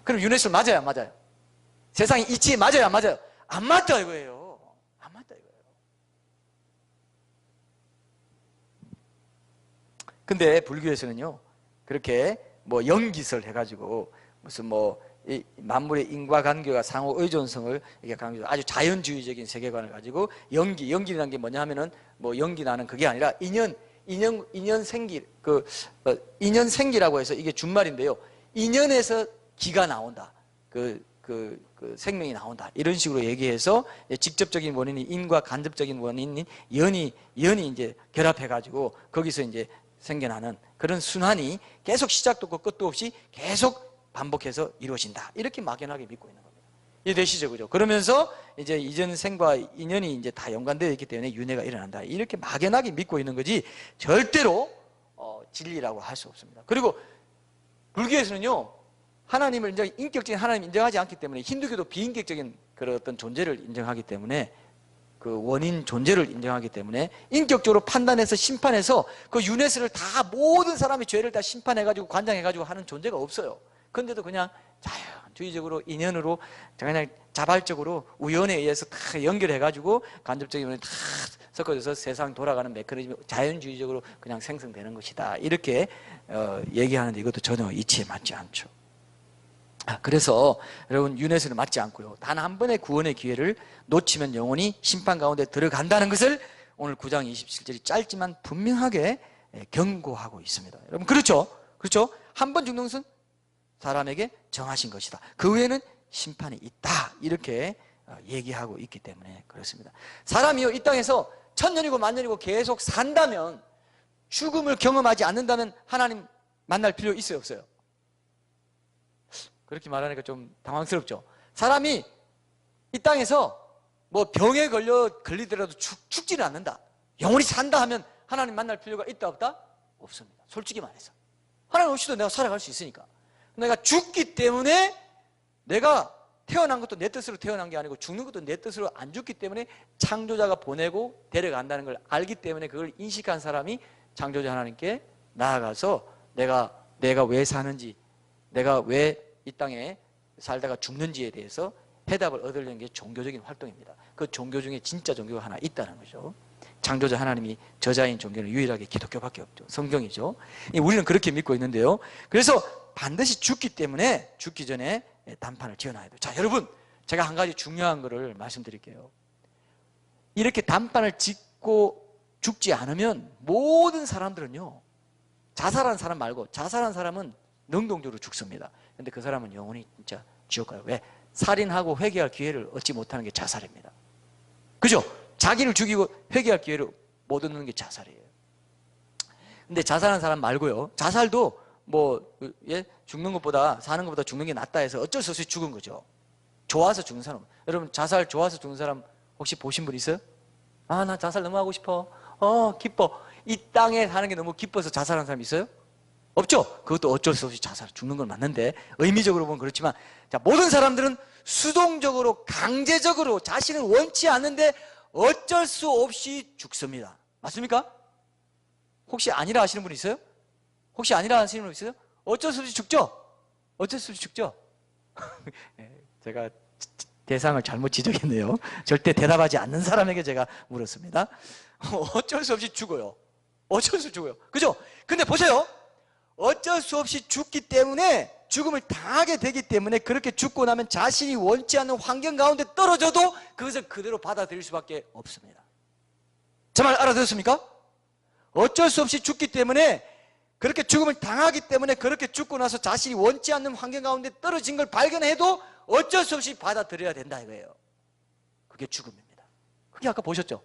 그럼 유네스는 맞아요, 안 맞아요? 세상의 이치에 맞아요, 안 맞아요? 안 맞다 이거예요. 안 맞다 이거예요. 근데 불교에서는요, 그렇게 뭐 연기설 해가지고 무슨 뭐 이 만물의 인과관계가 상호 의존성을 이렇게 강조, 아주 자연주의적인 세계관을 가지고 연기라는 게 뭐냐 하면은 뭐 연기 나는 그게 아니라 인연 생기, 인연 생기라고 해서 이게 준말인데요. 인연에서 기가 나온다. 그 생명이 나온다. 이런 식으로 얘기해서 직접적인 원인이 인과 간접적인 원인인 연이 이제 결합해가지고 거기서 이제 생겨나는 그런 순환이 계속 시작도 없고 끝도 없이 계속 반복해서 이루어진다. 이렇게 막연하게 믿고 있는 겁니다. 이해되시죠? 그죠? 그러면서 이제 이전 생과 인연이 이제 다 연관되어 있기 때문에 윤회가 일어난다. 이렇게 막연하게 믿고 있는 거지 절대로 진리라고 할 수 없습니다. 그리고 불교에서는요, 하나님을 인격적인 하나님 인정하지 않기 때문에, 힌두교도 비인격적인 그런 어떤 존재를 인정하기 때문에, 그 원인 존재를 인정하기 때문에 인격적으로 판단해서 심판해서 그 유네스를 다 모든 사람의 죄를 다 심판해가지고 관장해가지고 하는 존재가 없어요. 근데도 그냥 자연주의적으로 인연으로 그냥 자발적으로 우연에 의해서 다 연결해가지고 간접적인 원인이 다 섞어져서 세상 돌아가는 메커니즘이 자연주의적으로 그냥 생성되는 것이다. 이렇게 얘기하는데 이것도 전혀 이치에 맞지 않죠. 그래서 여러분, 유네스는 맞지 않고요, 단 한 번의 구원의 기회를 놓치면 영원히 심판 가운데 들어간다는 것을 오늘 9장 27절이 짧지만 분명하게 경고하고 있습니다. 여러분, 그렇죠? 그렇죠? 한 번 죽는 것은 사람에게 정하신 것이다. 그 후에는 심판이 있다. 이렇게 얘기하고 있기 때문에 그렇습니다. 사람이요, 이 땅에서 천년이고 만년이고 계속 산다면, 죽음을 경험하지 않는다면 하나님 만날 필요 있어요, 없어요? 그렇게 말하니까 좀 당황스럽죠. 사람이 이 땅에서 뭐 병에 걸리더라도 죽지는 않는다, 영원히 산다 하면 하나님 만날 필요가 있다, 없다? 없습니다. 솔직히 말해서 하나님 없이도 내가 살아갈 수 있으니까. 내가 죽기 때문에, 내가 태어난 것도 내 뜻으로 태어난 게 아니고 죽는 것도 내 뜻으로 안 죽기 때문에 창조자가 보내고 데려간다는 걸 알기 때문에, 그걸 인식한 사람이 창조자 하나님께 나아가서 내가 왜 사는지, 내가 왜 이 땅에 살다가 죽는지에 대해서 해답을 얻으려는 게 종교적인 활동입니다. 그 종교 중에 진짜 종교가 하나 있다는 거죠. 창조자 하나님이 저자인 종교는 유일하게 기독교밖에 없죠. 성경이죠. 우리는 그렇게 믿고 있는데요. 그래서 반드시 죽기 때문에 죽기 전에 단판을 지어놔야 돼요. 자, 여러분, 제가 한 가지 중요한 거를 말씀드릴게요. 이렇게 단판을 짓고 죽지 않으면 모든 사람들은요, 자살한 사람 말고, 자살한 사람은 능동적으로 죽습니다. 근데 그 사람은 영원히 진짜 지옥 가요. 왜? 살인하고 회개할 기회를 얻지 못하는 게 자살입니다. 그죠? 자기를 죽이고 회개할 기회를 못 얻는 게 자살이에요. 근데 자살한 사람 말고요, 자살도 죽는 것보다 사는 것보다 죽는 게 낫다 해서 어쩔 수 없이 죽은 거죠. 좋아서 죽는 사람, 여러분, 자살 좋아서 죽는 사람 혹시 보신 분 있어요? 나 자살 너무 하고 싶어, 기뻐, 이 땅에 사는 게 너무 기뻐서 자살한 사람 있어요? 없죠? 그것도 어쩔 수 없이 자살, 죽는 건 맞는데, 의미적으로 보면 그렇지만, 자, 모든 사람들은 수동적으로, 강제적으로 자신을 원치 않는데 어쩔 수 없이 죽습니다. 맞습니까? 혹시 아니라 하시는 분 있어요? 혹시 아니라 하시는 분 있어요? 어쩔 수 없이 죽죠? 어쩔 수 없이 죽죠? 제가 대상을 잘못 지적했네요. 절대 대답하지 않는 사람에게 제가 물었습니다. 어쩔 수 없이 죽어요. 어쩔 수 없이 죽어요. 그죠? 근데 보세요. 어쩔 수 없이 죽기 때문에, 죽음을 당하게 되기 때문에, 그렇게 죽고 나면 자신이 원치 않는 환경 가운데 떨어져도 그것을 그대로 받아들일 수밖에 없습니다. 제 말 알아들었습니까? 어쩔 수 없이 죽기 때문에, 그렇게 죽음을 당하기 때문에, 그렇게 죽고 나서 자신이 원치 않는 환경 가운데 떨어진 걸 발견해도 어쩔 수 없이 받아들여야 된다 이거예요. 그게 죽음입니다. 그게 아까 보셨죠?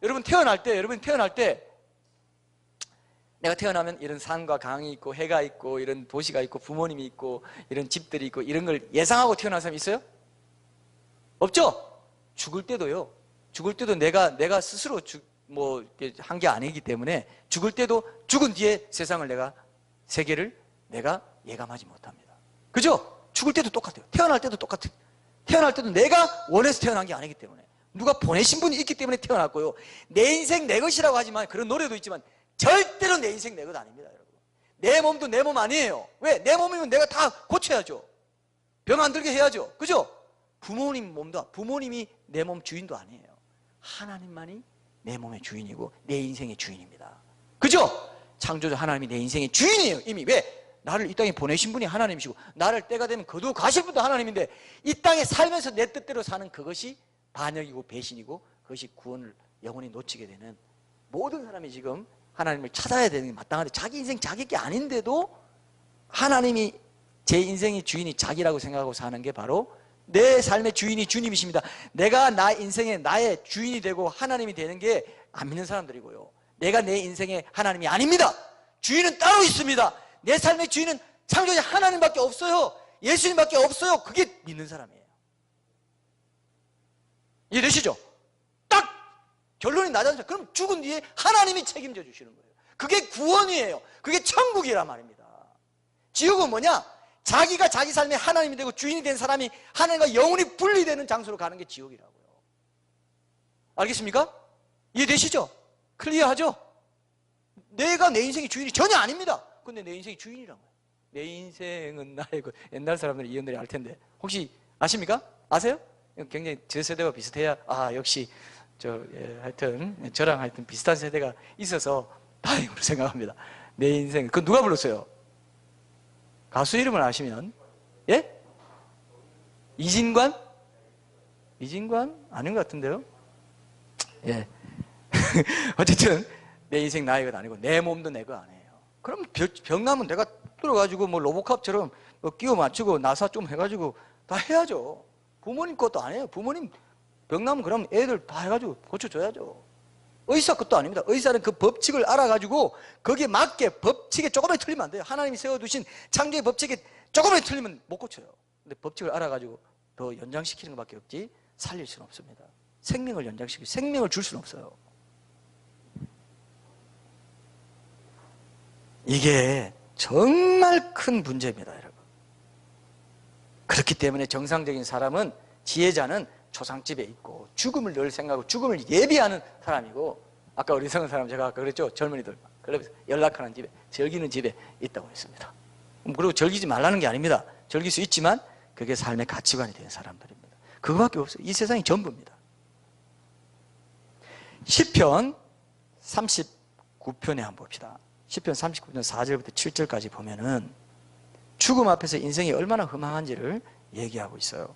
여러분 태어날 때 내가 태어나면 이런 산과 강이 있고 해가 있고 이런 도시가 있고 부모님이 있고 이런 집들이 있고 이런 걸 예상하고 태어난 사람이 있어요? 없죠? 죽을 때도요, 죽을 때도 내가 스스로 한 게 아니기 때문에, 죽을 때도 죽은 뒤에 세계를 내가 예감하지 못합니다. 그죠? 죽을 때도 똑같아요. 태어날 때도 똑같아요. 태어날 때도 내가 원해서 태어난 게 아니기 때문에, 누가 보내신 분이 있기 때문에 태어났고요. 내 인생 내 것이라고 하지만, 그런 노래도 있지만 절대로 내 인생 내 것 아닙니다, 여러분. 내 몸도 내 몸 아니에요. 왜? 내 몸이면 내가 다 고쳐야죠. 병 안 들게 해야죠. 그죠? 부모님 몸도, 부모님이 내 몸 주인도 아니에요. 하나님만이 내 몸의 주인이고 내 인생의 주인입니다. 그죠? 창조주 하나님이 내 인생의 주인이에요. 이미. 왜? 나를 이 땅에 보내신 분이 하나님이시고 나를 때가 되면 거두어 가실 분도 하나님인데, 이 땅에 살면서 내 뜻대로 사는 그것이 반역이고 배신이고, 그것이 구원을 영원히 놓치게 되는, 모든 사람이 지금 하나님을 찾아야 되는 게 마땅한데, 자기 인생 자기 게 아닌데도 하나님이 제 인생의 주인이 자기라고 생각하고 사는 게 바로 내 삶의 주인이 주님이십니다. 내가 나 인생의 나의 주인이 되고 하나님이 되는 게 안 믿는 사람들이고요. 내가 내 인생의 하나님이 아닙니다. 주인은 따로 있습니다. 내 삶의 주인은 창조자 하나님밖에 없어요. 예수님밖에 없어요. 그게 믿는 사람이에요. 이해되시죠? 딱 결론이 나잖아요. 그럼 죽은 뒤에 하나님이 책임져 주시는 거예요. 그게 구원이에요. 그게 천국이란 말입니다. 지옥은 뭐냐? 자기가 자기 삶의 하나님이 되고 주인이 된 사람이 하나님과 영원히 분리되는 장소로 가는 게 지옥이라고요. 알겠습니까? 이해되시죠? 클리어하죠? 내가 내 인생의 주인이 전혀 아닙니다. 근데 내 인생의 주인이란 거예요. 내 인생은 나의 것. 옛날 사람들은 이 연들이 알 텐데, 혹시 아십니까? 아세요? 굉장히 제 세대와 비슷해야, 아, 역시 하여튼 저랑 하여튼 비슷한 세대가 있어서 다행으로 생각합니다. 내 인생, 그건 누가 불렀어요? 가수 이름을 아시면, 예? 이진관? 이진관? 아닌 것 같은데요? 예. 어쨌든 내 인생 나의 것 아니고 내 몸도 내 거 아니에요. 그럼 병 나면 내가 들어가지고 뭐 로보캅처럼 뭐 끼워 맞추고 나사 좀 해가지고 다 해야죠. 부모님 것도 아니에요. 부모님 병 나면 그럼 애들 다 해가지고 고쳐줘야죠. 의사 것도 아닙니다. 의사는 그 법칙을 알아가지고 거기에 맞게, 법칙에 조금만 틀리면 안 돼요. 하나님이 세워두신 창조의 법칙에 조금만 틀리면 못 고쳐요. 근데 법칙을 알아가지고 더 연장시키는 것밖에 없지 살릴 수는 없습니다. 생명을 연장시키고 생명을 줄 수는 없어요. 이게 정말 큰 문제입니다, 여러분. 그렇기 때문에 정상적인 사람은, 지혜자는 초상집에 있고 죽음을 늘 생각하고 죽음을 예비하는 사람이고, 아까 어리석은 사람 제가 아까 그랬죠? 젊은이들 그러면서 연락하는 집에, 즐기는 집에 있다고 했습니다. 그리고 즐기지 말라는 게 아닙니다. 즐길 수 있지만 그게 삶의 가치관이 되는 사람들입니다. 그거밖에 없어요. 이 세상이 전부입니다. 시편 39편에 한번 봅시다. 시편 39편 4절부터 7절까지 보면은 죽음 앞에서 인생이 얼마나 허망한지를 얘기하고 있어요.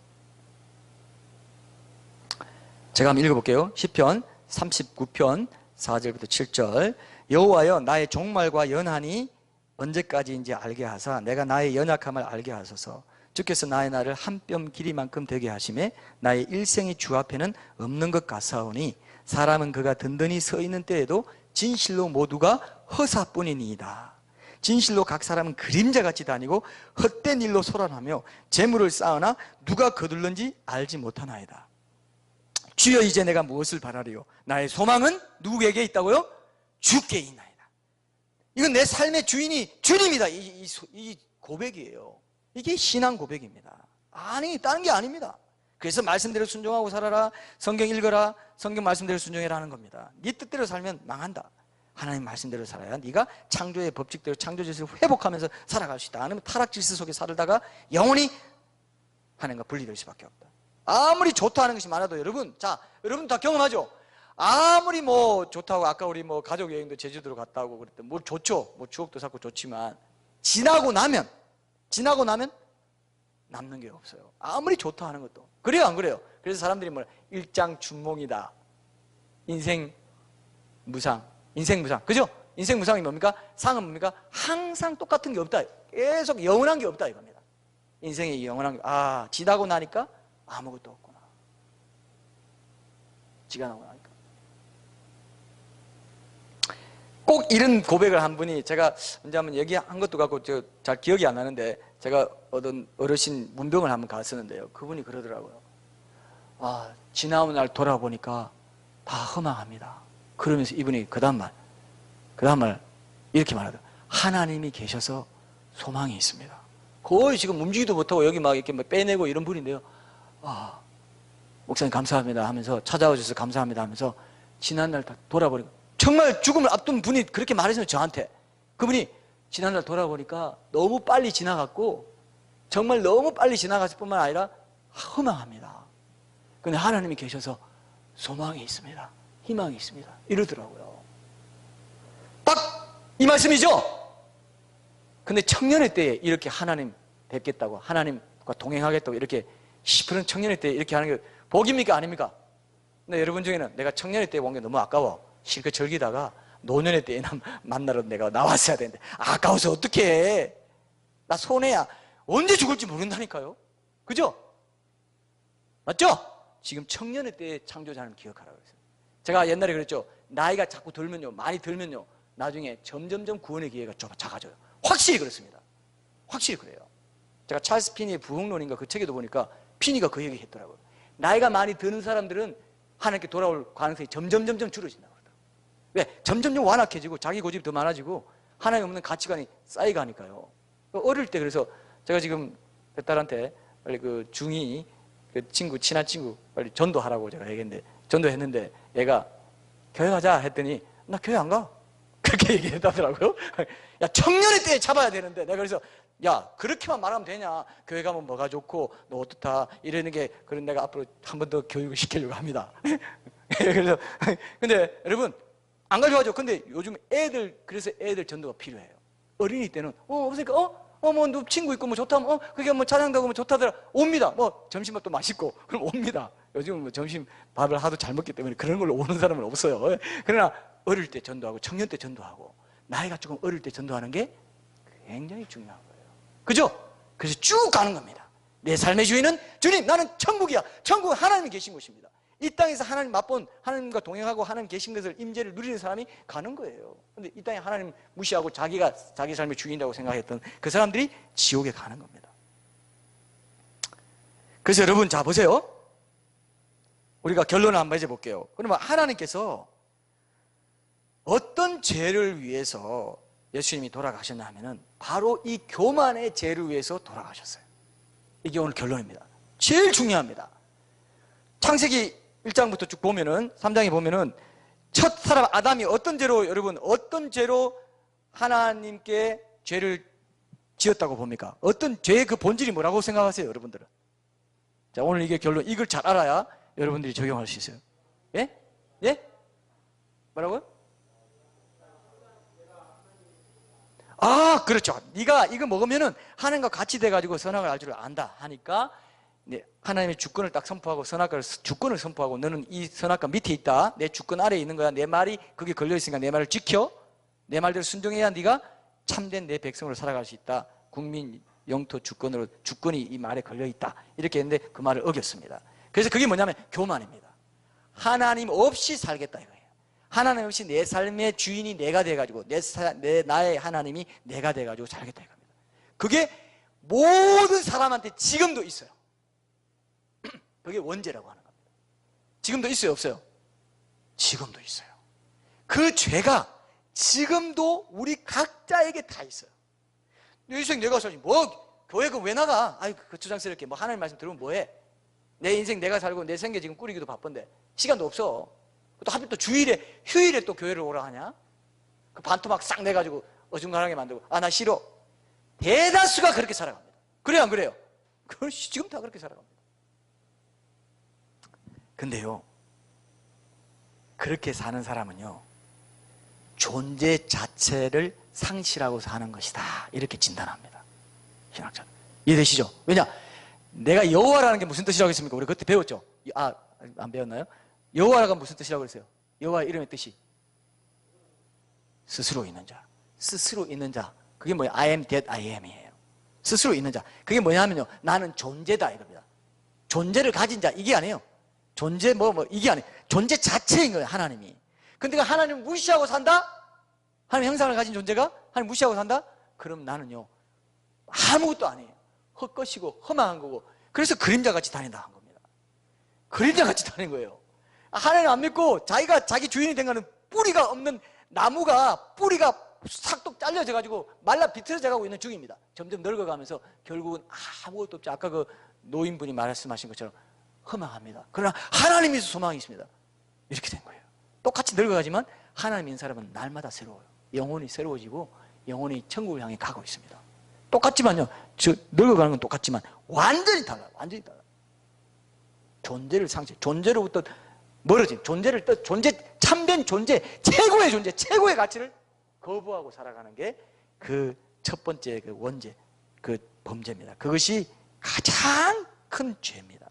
제가 한번 읽어볼게요. 시편 39편 4절부터 7절. 여호와여, 나의 종말과 연한이 언제까지인지 알게 하사 내가 나의 연약함을 알게 하소서. 주께서 나의 날을 한 뼘 길이만큼 되게 하심에 나의 일생이 주 앞에는 없는 것 같사오니 사람은 그가 든든히 서 있는 때에도 진실로 모두가 허사뿐이니이다. 진실로 각 사람은 그림자같이 다니고 헛된 일로 소란하며 재물을 쌓으나 누가 거둘는지 알지 못하나이다. 주여, 이제 내가 무엇을 바라리요? 나의 소망은 누구에게 있다고요? 주께 있나이다. 이건 내 삶의 주인이 주님이다. 이 고백이에요. 이게 신앙 고백입니다. 아니, 다른 게 아닙니다. 그래서 말씀대로 순종하고 살아라, 성경 읽어라, 성경 말씀대로 순종해라 하는 겁니다. 네 뜻대로 살면 망한다. 하나님 말씀대로 살아야 네가 창조의 법칙대로 창조 질서를 회복하면서 살아갈 수 있다. 아니면 타락 질서 속에 살다가 영원히 하나님과 분리될 수밖에 없다. 아무리 좋다 하는 것이 많아도 여러분, 자, 여러분 다 경험하죠? 아무리 뭐 좋다고, 아까 우리 뭐 가족 여행도 제주도로 갔다 오고 그랬더니 뭐 좋죠. 뭐 추억도 쌓고 좋지만 지나고 나면 남는 게 없어요. 아무리 좋다 하는 것도. 그래요, 안 그래요? 그래서 사람들이 뭐 일장춘몽이다. 인생 무상. 그죠? 인생 무상이 뭡니까? 상은 뭡니까? 항상 똑같은 게 없다. 계속 영원한 게 없다 이겁니다. 인생의 영원한 게, 지나고 나니까 아무것도 없구나. 지나고 나니까. 꼭 이런 고백을 한 분이, 제가 언제 한번 얘기한 것도 같고 잘 기억이 안 나는데, 제가 어떤 어르신 문병을 한번 갔었는데요. 그분이 그러더라고요. 지나온 날 돌아보니까 다 허망합니다. 그러면서 이분이 그 다음 말 이렇게 말하더라고요. 하나님이 계셔서 소망이 있습니다. 거의 지금 움직이도 못하고 여기 막 이렇게 빼내고 이런 분인데요. 목사님 감사합니다 하면서, 찾아와 주셔서 감사합니다 하면서 지난 날 다 돌아보니까, 정말 죽음을 앞둔 분이 그렇게 말했어요, 저한테. 그분이 지난날 돌아보니까 너무 빨리 지나갔고 정말 너무 빨리 지나갔을 뿐만 아니라 허망합니다. 그런데 하나님이 계셔서 소망이 있습니다. 희망이 있습니다. 이러더라고요. 딱 이 말씀이죠? 근데 청년의 때에 이렇게 하나님 뵙겠다고, 하나님과 동행하겠다고 이렇게 그런 청년의 때에 이렇게 하는 게 복입니까? 아닙니까? 근데 여러분 중에는 내가 청년의 때에 온 게 너무 아까워. 실컷 즐기다가 노년의 때에 만나러 내가 나왔어야 되는데 아까워서 어떻게 해? 나 손해야. 언제 죽을지 모른다니까요. 그죠? 맞죠? 지금 청년의 때에 창조자를 기억하라고 했어요. 제가 옛날에 그랬죠. 나이가 자꾸 들면요, 많이 들면요, 나중에 점점점 구원의 기회가 작아져요. 확실히 그렇습니다. 확실히 그래요. 제가 찰스 피니의 부흥론인가 그 책에도 보니까 피니가 그 얘기 했더라고요. 나이가 많이 드는 사람들은 하나님께 돌아올 가능성이 점점점 줄어진다고 그러더라고요. 왜? 점점점 완악해지고 자기 고집이 더 많아지고 하나님 없는 가치관이 쌓여가니까요. 어릴 때 그래서 제가 지금 그 딸한테 빨리 그 중2 그 친구, 친한 친구 빨리 전도하라고 제가 얘기했는데, 전도했는데 얘가 교회 가자 했더니 나 교회 안 가. 그렇게 얘기했다더라고요. 야, 청년의 때에 잡아야 되는데 내가 그래서 야, 그렇게만 말하면 되냐. 교회 가면 뭐가 좋고 너 어떻다 이러는 게, 그런 내가 앞으로 한 번 더 교육을 시키려고 합니다. 그래서 근데 여러분 안 가져가죠. 근데 요즘 애들, 그래서 애들 전도가 필요해요. 어린이 때는 없으니까 뭐 너 친구 있고 뭐 좋다면 그게 뭐 찬양다고 뭐 좋다더라 옵니다. 뭐 점심밥도 맛있고 그럼 옵니다. 요즘은 뭐 점심 밥을 하도 잘 먹기 때문에 그런 걸로 오는 사람은 없어요. 그러나 어릴 때 전도하고 청년 때 전도하고 나이가 조금 어릴 때 전도하는 게 굉장히 중요한 거예요. 그죠? 그래서 쭉 가는 겁니다. 내 삶의 주인은 주님, 나는 천국이야. 천국은 하나님이 계신 곳입니다. 이 땅에서 하나님 맛본, 하나님과 동행하고 하나님 계신 것을, 임재를 누리는 사람이 가는 거예요. 근데 이 땅에 하나님 무시하고 자기가 자기 삶의 주인이라고 생각했던 그 사람들이 지옥에 가는 겁니다. 그래서 여러분, 자 보세요. 우리가 결론을 한번 맺어볼게요. 그러면 하나님께서 어떤 죄를 위해서 예수님이 돌아가셨나 하면은 바로 이 교만의 죄를 위해서 돌아가셨어요. 이게 오늘 결론입니다. 제일 중요합니다. 창세기 1장부터 쭉 보면은, 3장에 보면은 첫 사람 아담이 어떤 죄로, 여러분 어떤 죄로 하나님께 죄를 지었다고 봅니까? 어떤 죄의 그 본질이 뭐라고 생각하세요, 여러분들은? 자, 오늘 이게 결론, 이걸 잘 알아야 여러분들이 적용할 수 있어요. 예? 예? 뭐라고요? 아, 그렇죠. 네가 이거 먹으면은 하나님과 같이 돼가지고 선악을 알 줄 안다 하니까 하나님의 주권을 딱 선포하고, 선악과를 주권을 선포하고, 너는 이 선악과 밑에 있다. 내 주권 아래에 있는 거야. 내 말이 거기에 걸려있으니까 내 말을 지켜. 내 말대로 순종해야 네가 참된 내 백성으로 살아갈 수 있다. 국민, 영토, 주권으로, 주권이 이 말에 걸려있다. 이렇게 했는데 그 말을 어겼습니다. 그래서 그게 뭐냐면 교만입니다. 하나님 없이 살겠다 이거예요. 하나님 없이 내 삶의 주인이 내가 돼가지고 나의 하나님이 내가 돼가지고 살겠다 이겁니다. 그게 모든 사람한테 지금도 있어요. 그게 원죄라고 하는 겁니다. 지금도 있어요, 없어요? 지금도 있어요. 그 죄가 지금도 우리 각자에게 다 있어요. 내 인생 내가 살지, 뭐 교회 왜 나가? 아이, 거추장스럽게 뭐 하나님 말씀 들으면 뭐해? 내 인생 내가 살고 내 생계 지금 꾸리기도 바쁜데 시간도 없어. 또 하필 또 주일에, 휴일에 또 교회를 오라 하냐? 그 반토막 싹 내가지고 어중간하게 만들고, 아, 나 싫어. 대다수가 그렇게 살아갑니다. 그래요, 안 그래요? 지금 다 그렇게 살아갑니다. 근데요, 그렇게 사는 사람은요, 존재 자체를 상실하고 사는 것이다. 이렇게 진단합니다. 신학자는. 이해되시죠? 왜냐? 내가 여호와라는 게 무슨 뜻이라고 했습니까? 우리 그때 배웠죠? 아, 안 배웠나요? 여호와가 무슨 뜻이라고 그랬어요? 여호와 이름의 뜻이 스스로 있는 자. 스스로 있는 자. 그게 뭐예요? I am that I am이에요. 스스로 있는 자. 그게 뭐냐면요, 나는 존재다 이겁니다. 존재를 가진 자, 이게 아니에요. 존재 이게 아니에요. 존재 자체인 거예요, 하나님이. 근데 하나님을 무시하고 산다? 하나님 형상을 가진 존재가 하나님 무시하고 산다? 그럼 나는요, 아무것도 아니에요. 헛것이고 험한 거고, 그래서 그림자같이 다닌다 한 겁니다. 그림자같이 다니는 거예요. 하나님 안 믿고 자기가 자기 주인이 된 거는 뿌리가 없는 나무가 뿌리가 싹둑 잘려져 가지고 말라 비틀어져 가고 있는 중입니다. 점점 늙어가면서 결국은 아무것도 없지. 아까 그 노인분이 말씀하신 것처럼 허망합니다. 그러나 하나님이 소망이 있습니다. 이렇게 된 거예요. 똑같이 늙어가지만 하나님 있는 사람은 날마다 새로워요. 영혼이 새로워지고 영혼이 천국을 향해 가고 있습니다. 똑같지만요, 늙어가는 건 똑같지만 완전히 달라요. 완전히 달라요. 존재를 존재로부터 멀어진 참된 존재, 최고의 존재, 최고의 가치를 거부하고 살아가는 게 그 첫 번째 그 원죄, 그 범죄입니다. 그것이 가장 큰 죄입니다.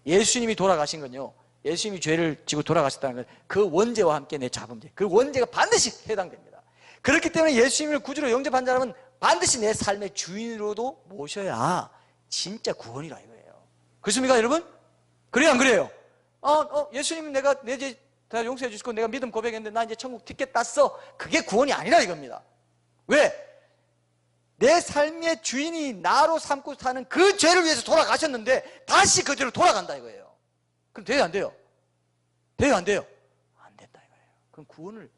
예수님이 돌아가신 건요, 예수님이 죄를 지고 돌아가셨다는 건 그 원죄와 함께 내 자범죄, 그 원죄가 반드시 해당됩니다. 그렇기 때문에 예수님을 구주로 영접한 사람은 반드시 내 삶의 주인으로도 모셔야 진짜 구원이라 이거예요. 그렇습니까 여러분? 그래요 안 그래요? 예수님은 내가 내 죄 다 용서해 주시고 내가 믿음 고백했는데 나 이제 천국 티켓 땄어. 그게 구원이 아니라 이겁니다. 왜? 내 삶의 주인이 나로 삼고 사는 그 죄를 위해서 돌아가셨는데 다시 그 죄로 돌아간다 이거예요. 그럼 돼요 안 돼요? 돼요 안 돼요? 안 된다 이거예요. 그럼 구원을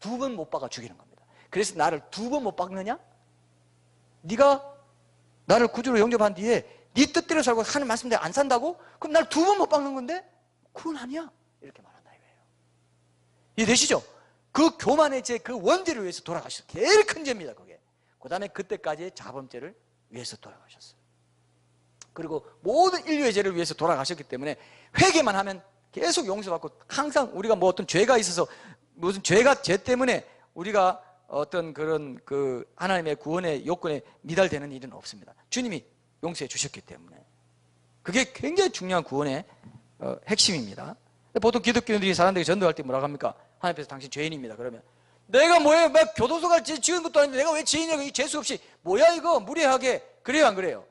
2번 못 박아 죽이는 겁니다. 그래서 나를 2번 못 박느냐? 네가 나를 구주로 영접한 뒤에 네 뜻대로 살고 하는 말씀대로 안 산다고? 그럼 나를 2번 못 박는 건데? 그건 아니야. 이렇게 말한다 이거예요. 이해되시죠? 그 교만의 죄, 그 원죄를 위해서 돌아가셨어요. 제일 큰 죄입니다 그게. 그 다음에 그때까지의 자범죄를 위해서 돌아가셨어요. 그리고 모든 인류의 죄를 위해서 돌아가셨기 때문에 회개만 하면 계속 용서받고, 항상 우리가 뭐 어떤 죄가 있어서 무슨 죄 때문에 우리가 어떤 그런 그 하나님의 구원의 요건에 미달되는 일은 없습니다. 주님이 용서해 주셨기 때문에. 그게 굉장히 중요한 구원의 핵심입니다. 보통 기독교인들이 사람들에게 전도할 때 뭐라고 합니까? 하나님 앞에서 당신 죄인입니다. 그러면 내가 뭐예요? 막 교도소 갈 지은 것도 아닌데 내가 왜 죄인이냐고, 이 재수 없이 뭐야 이거 무례하게. 그래요 안 그래요?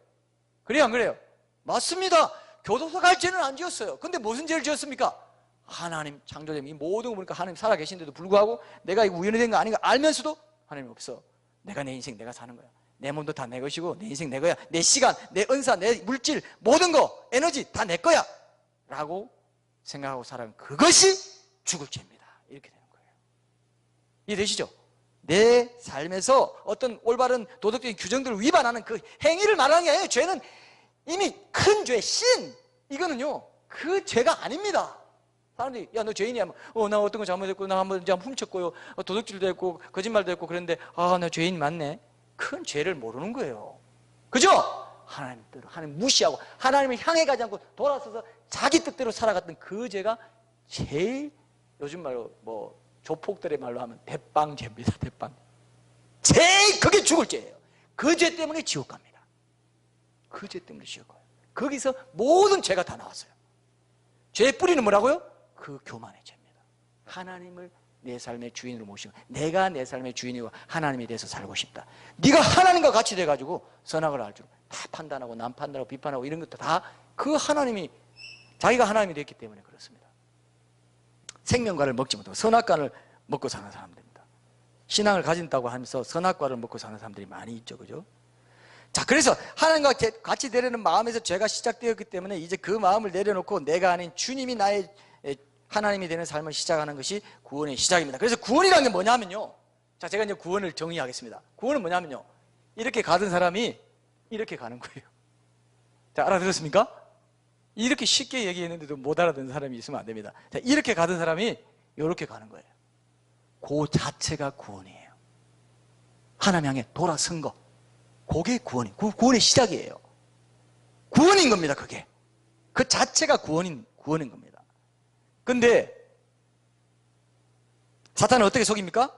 그래요 안 그래요? 맞습니다. 교도소 갈 죄는 안 지었어요. 근데 무슨 죄를 지었습니까? 하나님 창조자님, 이 모든 거 보니까 하나님 살아 계신데도 불구하고 내가 이거 우연히 된 거 아닌가 알면서도 하나님 없어. 내가 내 인생 내가 사는 거야. 내 몸도 다 내 것이고 내 인생 내 거야. 내 시간, 내 은사, 내 물질, 모든 거, 에너지 다 내 거야 라고 생각하고 살아가는 그것이 죽을 죄입니다. 이렇게 되는 거예요. 이해되시죠? 내 삶에서 어떤 올바른 도덕적인 규정들을 위반하는 그 행위를 말하는 게 아니에요. 죄는 이미 큰 죄, 신, 이거는요 그 죄가 아닙니다. 사람들이 야 너 죄인이야, 나 어떤 거 잘못했고 나 한번 훔쳤고요, 도둑질도 했고 거짓말도 했고 그랬는데 나 죄인 맞네. 큰 죄를 모르는 거예요. 그죠? 하나님 뜻대로, 하나님 무시하고 하나님을 향해 가지 않고 돌아서서 자기 뜻대로 살아갔던 그 죄가 제일, 요즘 말로 뭐 조폭들의 말로 하면 대빵죄입니다. 대빵. 제일 그게 죽을 죄예요. 그 죄 때문에 지옥 갑니다. 그 죄 때문에 지옥 가요. 거기서 모든 죄가 다 나왔어요. 죄의 뿌리는 뭐라고요? 그 교만의 죄입니다. 하나님을 내 삶의 주인으로 모시고 내가 내 삶의 주인이고 하나님에 대해서 살고 싶다. 네가 하나님과 같이 돼가지고 선악을 알 줄 다 판단하고 남 판단하고 비판하고 이런 것도 다 그 하나님이, 자기가 하나님이 됐기 때문에 그렇습니다. 생명과를 먹지 못하고 선악과를 먹고 사는 사람들입니다. 신앙을 가진다고 하면서 선악과를 먹고 사는 사람들이 많이 있죠. 그죠? 자, 그래서 하나님과 같이 되려는 마음에서 죄가 시작되었기 때문에 이제 그 마음을 내려놓고 내가 아닌 주님이 나의 하나님이 되는 삶을 시작하는 것이 구원의 시작입니다. 그래서 구원이라는 게 뭐냐면요, 자, 제가 이제 구원을 정의하겠습니다. 구원은 뭐냐면요, 이렇게 가던 사람이 이렇게 가는 거예요. 자, 알아들었습니까? 이렇게 쉽게 얘기했는데도 못 알아듣는 사람이 있으면 안 됩니다. 자, 이렇게 가던 사람이 이렇게 가는 거예요. 그 자체가 구원이에요. 하나님 향해 돌아선 거, 그게 구원의 시작이에요. 구원인 겁니다. 그게 그 자체가 구원인 겁니다. 근데 사탄은 어떻게 속입니까?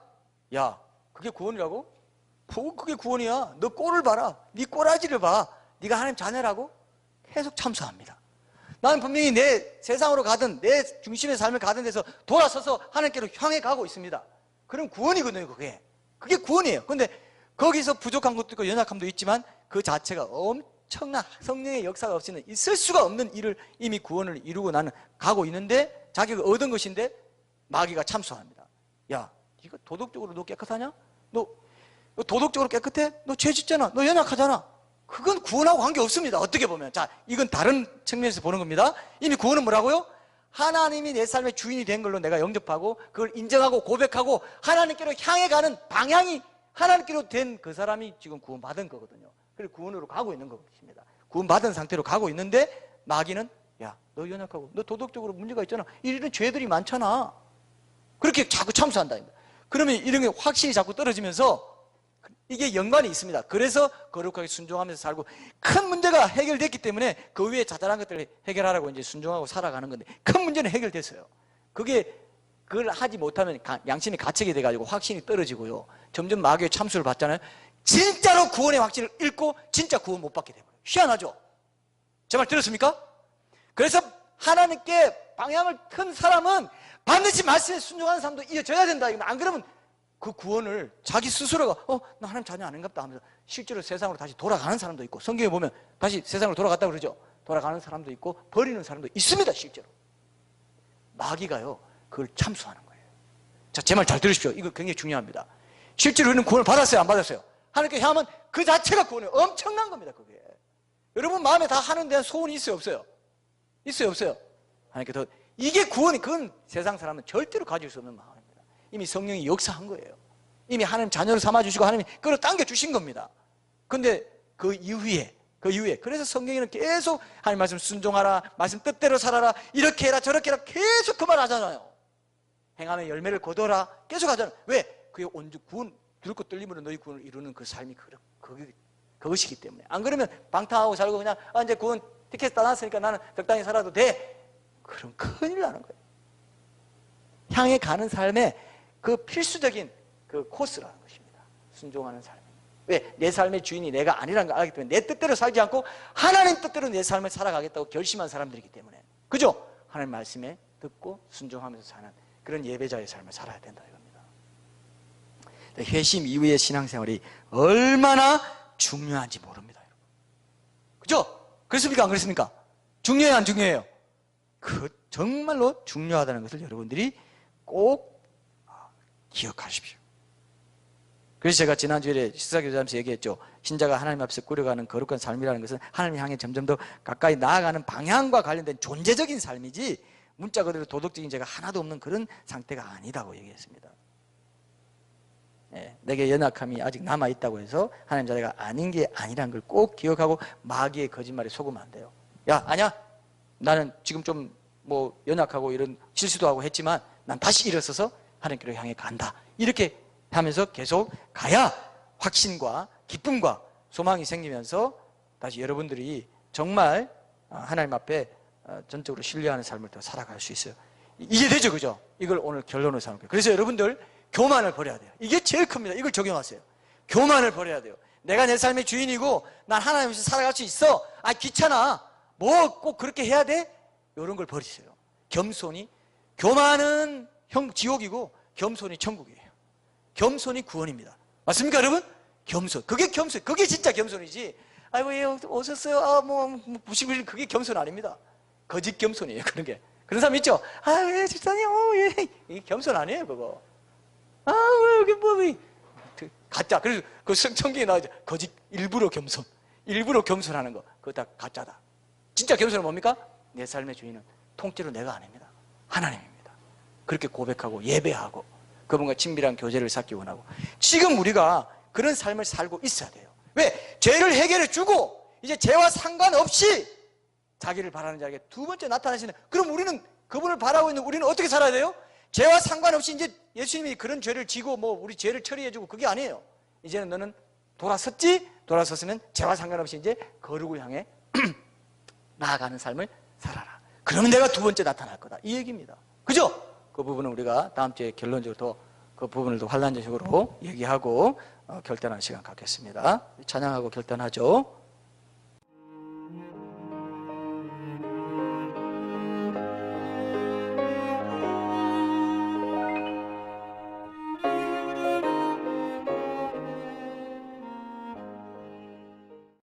야, 그게 구원이라고? 그게 구원이야. 너 꼴을 봐라. 네 꼬라지를 봐. 네가 하나님 자녀라고? 계속 참소합니다. 나는 분명히 내 세상으로 가든 내 중심의 삶을 가든 데서 돌아서서 하나님께로 향해 가고 있습니다. 그럼 구원이거든요. 그게 구원이에요. 근데 거기서 부족한 것도 있고 연약함도 있지만 그 자체가 엄청난 성령의 역사가 없이는 있을 수가 없는 일을 이미 구원을 이루고 나는 가고 있는데, 자기가 얻은 것인데 마귀가 참소합니다. 야, 네가 도덕적으로 너 깨끗하냐? 너 도덕적으로 깨끗해? 너 죄 짓잖아. 너 연약하잖아. 그건 구원하고 관계없습니다. 어떻게 보면. 자, 이건 다른 측면에서 보는 겁니다. 이미 구원은 뭐라고요? 하나님이 내 삶의 주인이 된 걸로 내가 영접하고 그걸 인정하고 고백하고 하나님께로 향해 가는 방향이 하나님께로 된 그 사람이 지금 구원받은 거거든요. 그래서 구원으로 가고 있는 것입니다. 구원받은 상태로 가고 있는데 마귀는 야, 너 연약하고 너 도덕적으로 문제가 있잖아. 이런 죄들이 많잖아. 그렇게 자꾸 참수한다. 그러면 이런 게 확실히 자꾸 떨어지면서 이게 연관이 있습니다. 그래서 거룩하게 순종하면서 살고 큰 문제가 해결됐기 때문에 그 위에 자잘한 것들을 해결하라고 이제 순종하고 살아가는 건데 큰 문제는 해결됐어요. 그걸 하지 못하면 양심이 갇히게 돼가지고 확신이 떨어지고요. 점점 마귀의 참수를 받잖아요. 진짜로 구원의 확신을 잃고 진짜 구원 못 받게 돼버려요. 희한하죠? 제 말 들었습니까? 그래서 하나님께 방향을 튼 사람은 반드시 말씀에 순종하는 사람도 이어져야 된다. 안 그러면 그 구원을 자기 스스로가 나 하나님 자녀 아닌갑다 하면서 실제로 세상으로 다시 돌아가는 사람도 있고, 성경에 보면 다시 세상으로 돌아갔다 그러죠. 돌아가는 사람도 있고 버리는 사람도 있습니다. 실제로 마귀가요 그걸 참수하는 거예요. 자, 제 말 잘 들으십시오. 이거 굉장히 중요합니다. 실제로 우리는 구원을 받았어요, 안 받았어요? 하나님께 향하면 그 자체가 구원이에요. 엄청난 겁니다. 그게 여러분 마음에 다 하는 데한 소원이 있어요, 없어요? 있어요, 없어요? 하나님께 더 이게 구원이, 그건 세상 사람은 절대로 가질 수 없는 마음입니다. 이미 성령이 역사한 거예요. 이미 하나님 자녀를 삼아주시고 하나님이 끌어당겨 주신 겁니다. 근데 그 이후에 그래서 성경에는 계속 하나님 말씀 순종하라, 말씀 뜻대로 살아라, 이렇게 해라 저렇게 해라 계속 그 말 하잖아요. 행함의 열매를 거둬라 계속 하잖아요. 왜? 그게 온전 구원 들고 떨림으로 너희 구원을 이루는 그 삶이 그것이기 때문에. 안 그러면 방탕하고 살고 그냥 이제 구원 티켓 따놨으니까 나는 적당히 살아도 돼, 그럼 큰일 나는 거예요. 향해 가는 삶의 그 필수적인 그 코스라는 것입니다. 순종하는 삶. 왜? 내 삶의 주인이 내가 아니라는 걸 알기 때문에 내 뜻대로 살지 않고 하나님 뜻대로 내 삶을 살아가겠다고 결심한 사람들이기 때문에. 그죠? 하나님 말씀에 듣고 순종하면서 사는 그런 예배자의 삶을 살아야 된다 이겁니다. 회심 이후의 신앙생활이 얼마나 중요한지 모릅니다, 여러분. 그죠? 그렇습니까? 안 그렇습니까? 중요해요, 안 중요해요? 정말로 중요하다는 것을 여러분들이 꼭 기억하십시오. 그래서 제가 지난주에 시사교자하면서 얘기했죠. 신자가 하나님 앞에서 꾸려가는 거룩한 삶이라는 것은 하나님 향해 점점 더 가까이 나아가는 방향과 관련된 존재적인 삶이지 문자 그대로 도덕적인 죄가 하나도 없는 그런 상태가 아니다고 얘기했습니다. 내게 연약함이 아직 남아있다고 해서 하나님 자녀가 아닌 게 아니라는 걸 꼭 기억하고 마귀의 거짓말에 속으면 안 돼요. 야, 아니야, 나는 지금 좀 연약하고 이런 실수도 하고 했지만 난 다시 일어서서 하나님께로 향해 간다, 이렇게 하면서 계속 가야 확신과 기쁨과 소망이 생기면서 다시 여러분들이 정말 하나님 앞에 전적으로 신뢰하는 삶을 더 살아갈 수 있어요. 이해되죠? 그죠? 이걸 오늘 결론으로 삼을게요. 그래서 여러분들 교만을 버려야 돼요. 이게 제일 큽니다. 이걸 적용하세요. 교만을 버려야 돼요. 내가 내 삶의 주인이고 난 하나님께서 살아갈 수 있어. 귀찮아. 뭐 꼭 그렇게 해야 돼? 이런 걸 버리세요. 겸손히. 교만은 지옥이고 겸손이 천국이에요. 겸손이 구원입니다. 맞습니까, 여러분? 겸손. 그게 겸손. 그게 진짜 겸손이지. 아이고, 예, 오셨어요. 무시무시. 그게 겸손 아닙니다. 거짓 겸손이에요, 그런 게. 그런 사람 있죠? 예, 집사님, 예. 이게 겸손 아니에요, 그거. 여기 가짜. 그래서 그 성경에 나오죠. 거짓, 일부러 겸손. 일부러 겸손하는 거. 그거 다 가짜다. 진짜 겸손은 뭡니까? 내 삶의 주인은 통째로 내가 아닙니다. 하나님입니다. 그렇게 고백하고 예배하고 그분과 친밀한 교제를 쌓기 원하고, 지금 우리가 그런 삶을 살고 있어야 돼요. 왜? 죄를 해결해 주고 이제 죄와 상관없이 자기를 바라는 자에게 두 번째 나타나시는, 그럼 우리는 그분을 바라고 있는 우리는 어떻게 살아야 돼요? 죄와 상관없이 이제 예수님이 그런 죄를 지고 우리 죄를 처리해 주고 그게 아니에요. 이제는 너는 돌아섰지? 돌아섰으면 죄와 상관없이 이제 거룩을 향해 나아가는 삶을 살아라. 그러면 내가 두 번째 나타날 거다, 이 얘기입니다. 그죠? 그 부분은 우리가 다음 주에 결론적으로 더 그 부분을 더 환란적으로 얘기하고 결단하는 시간 갖겠습니다. 찬양하고 결단하죠.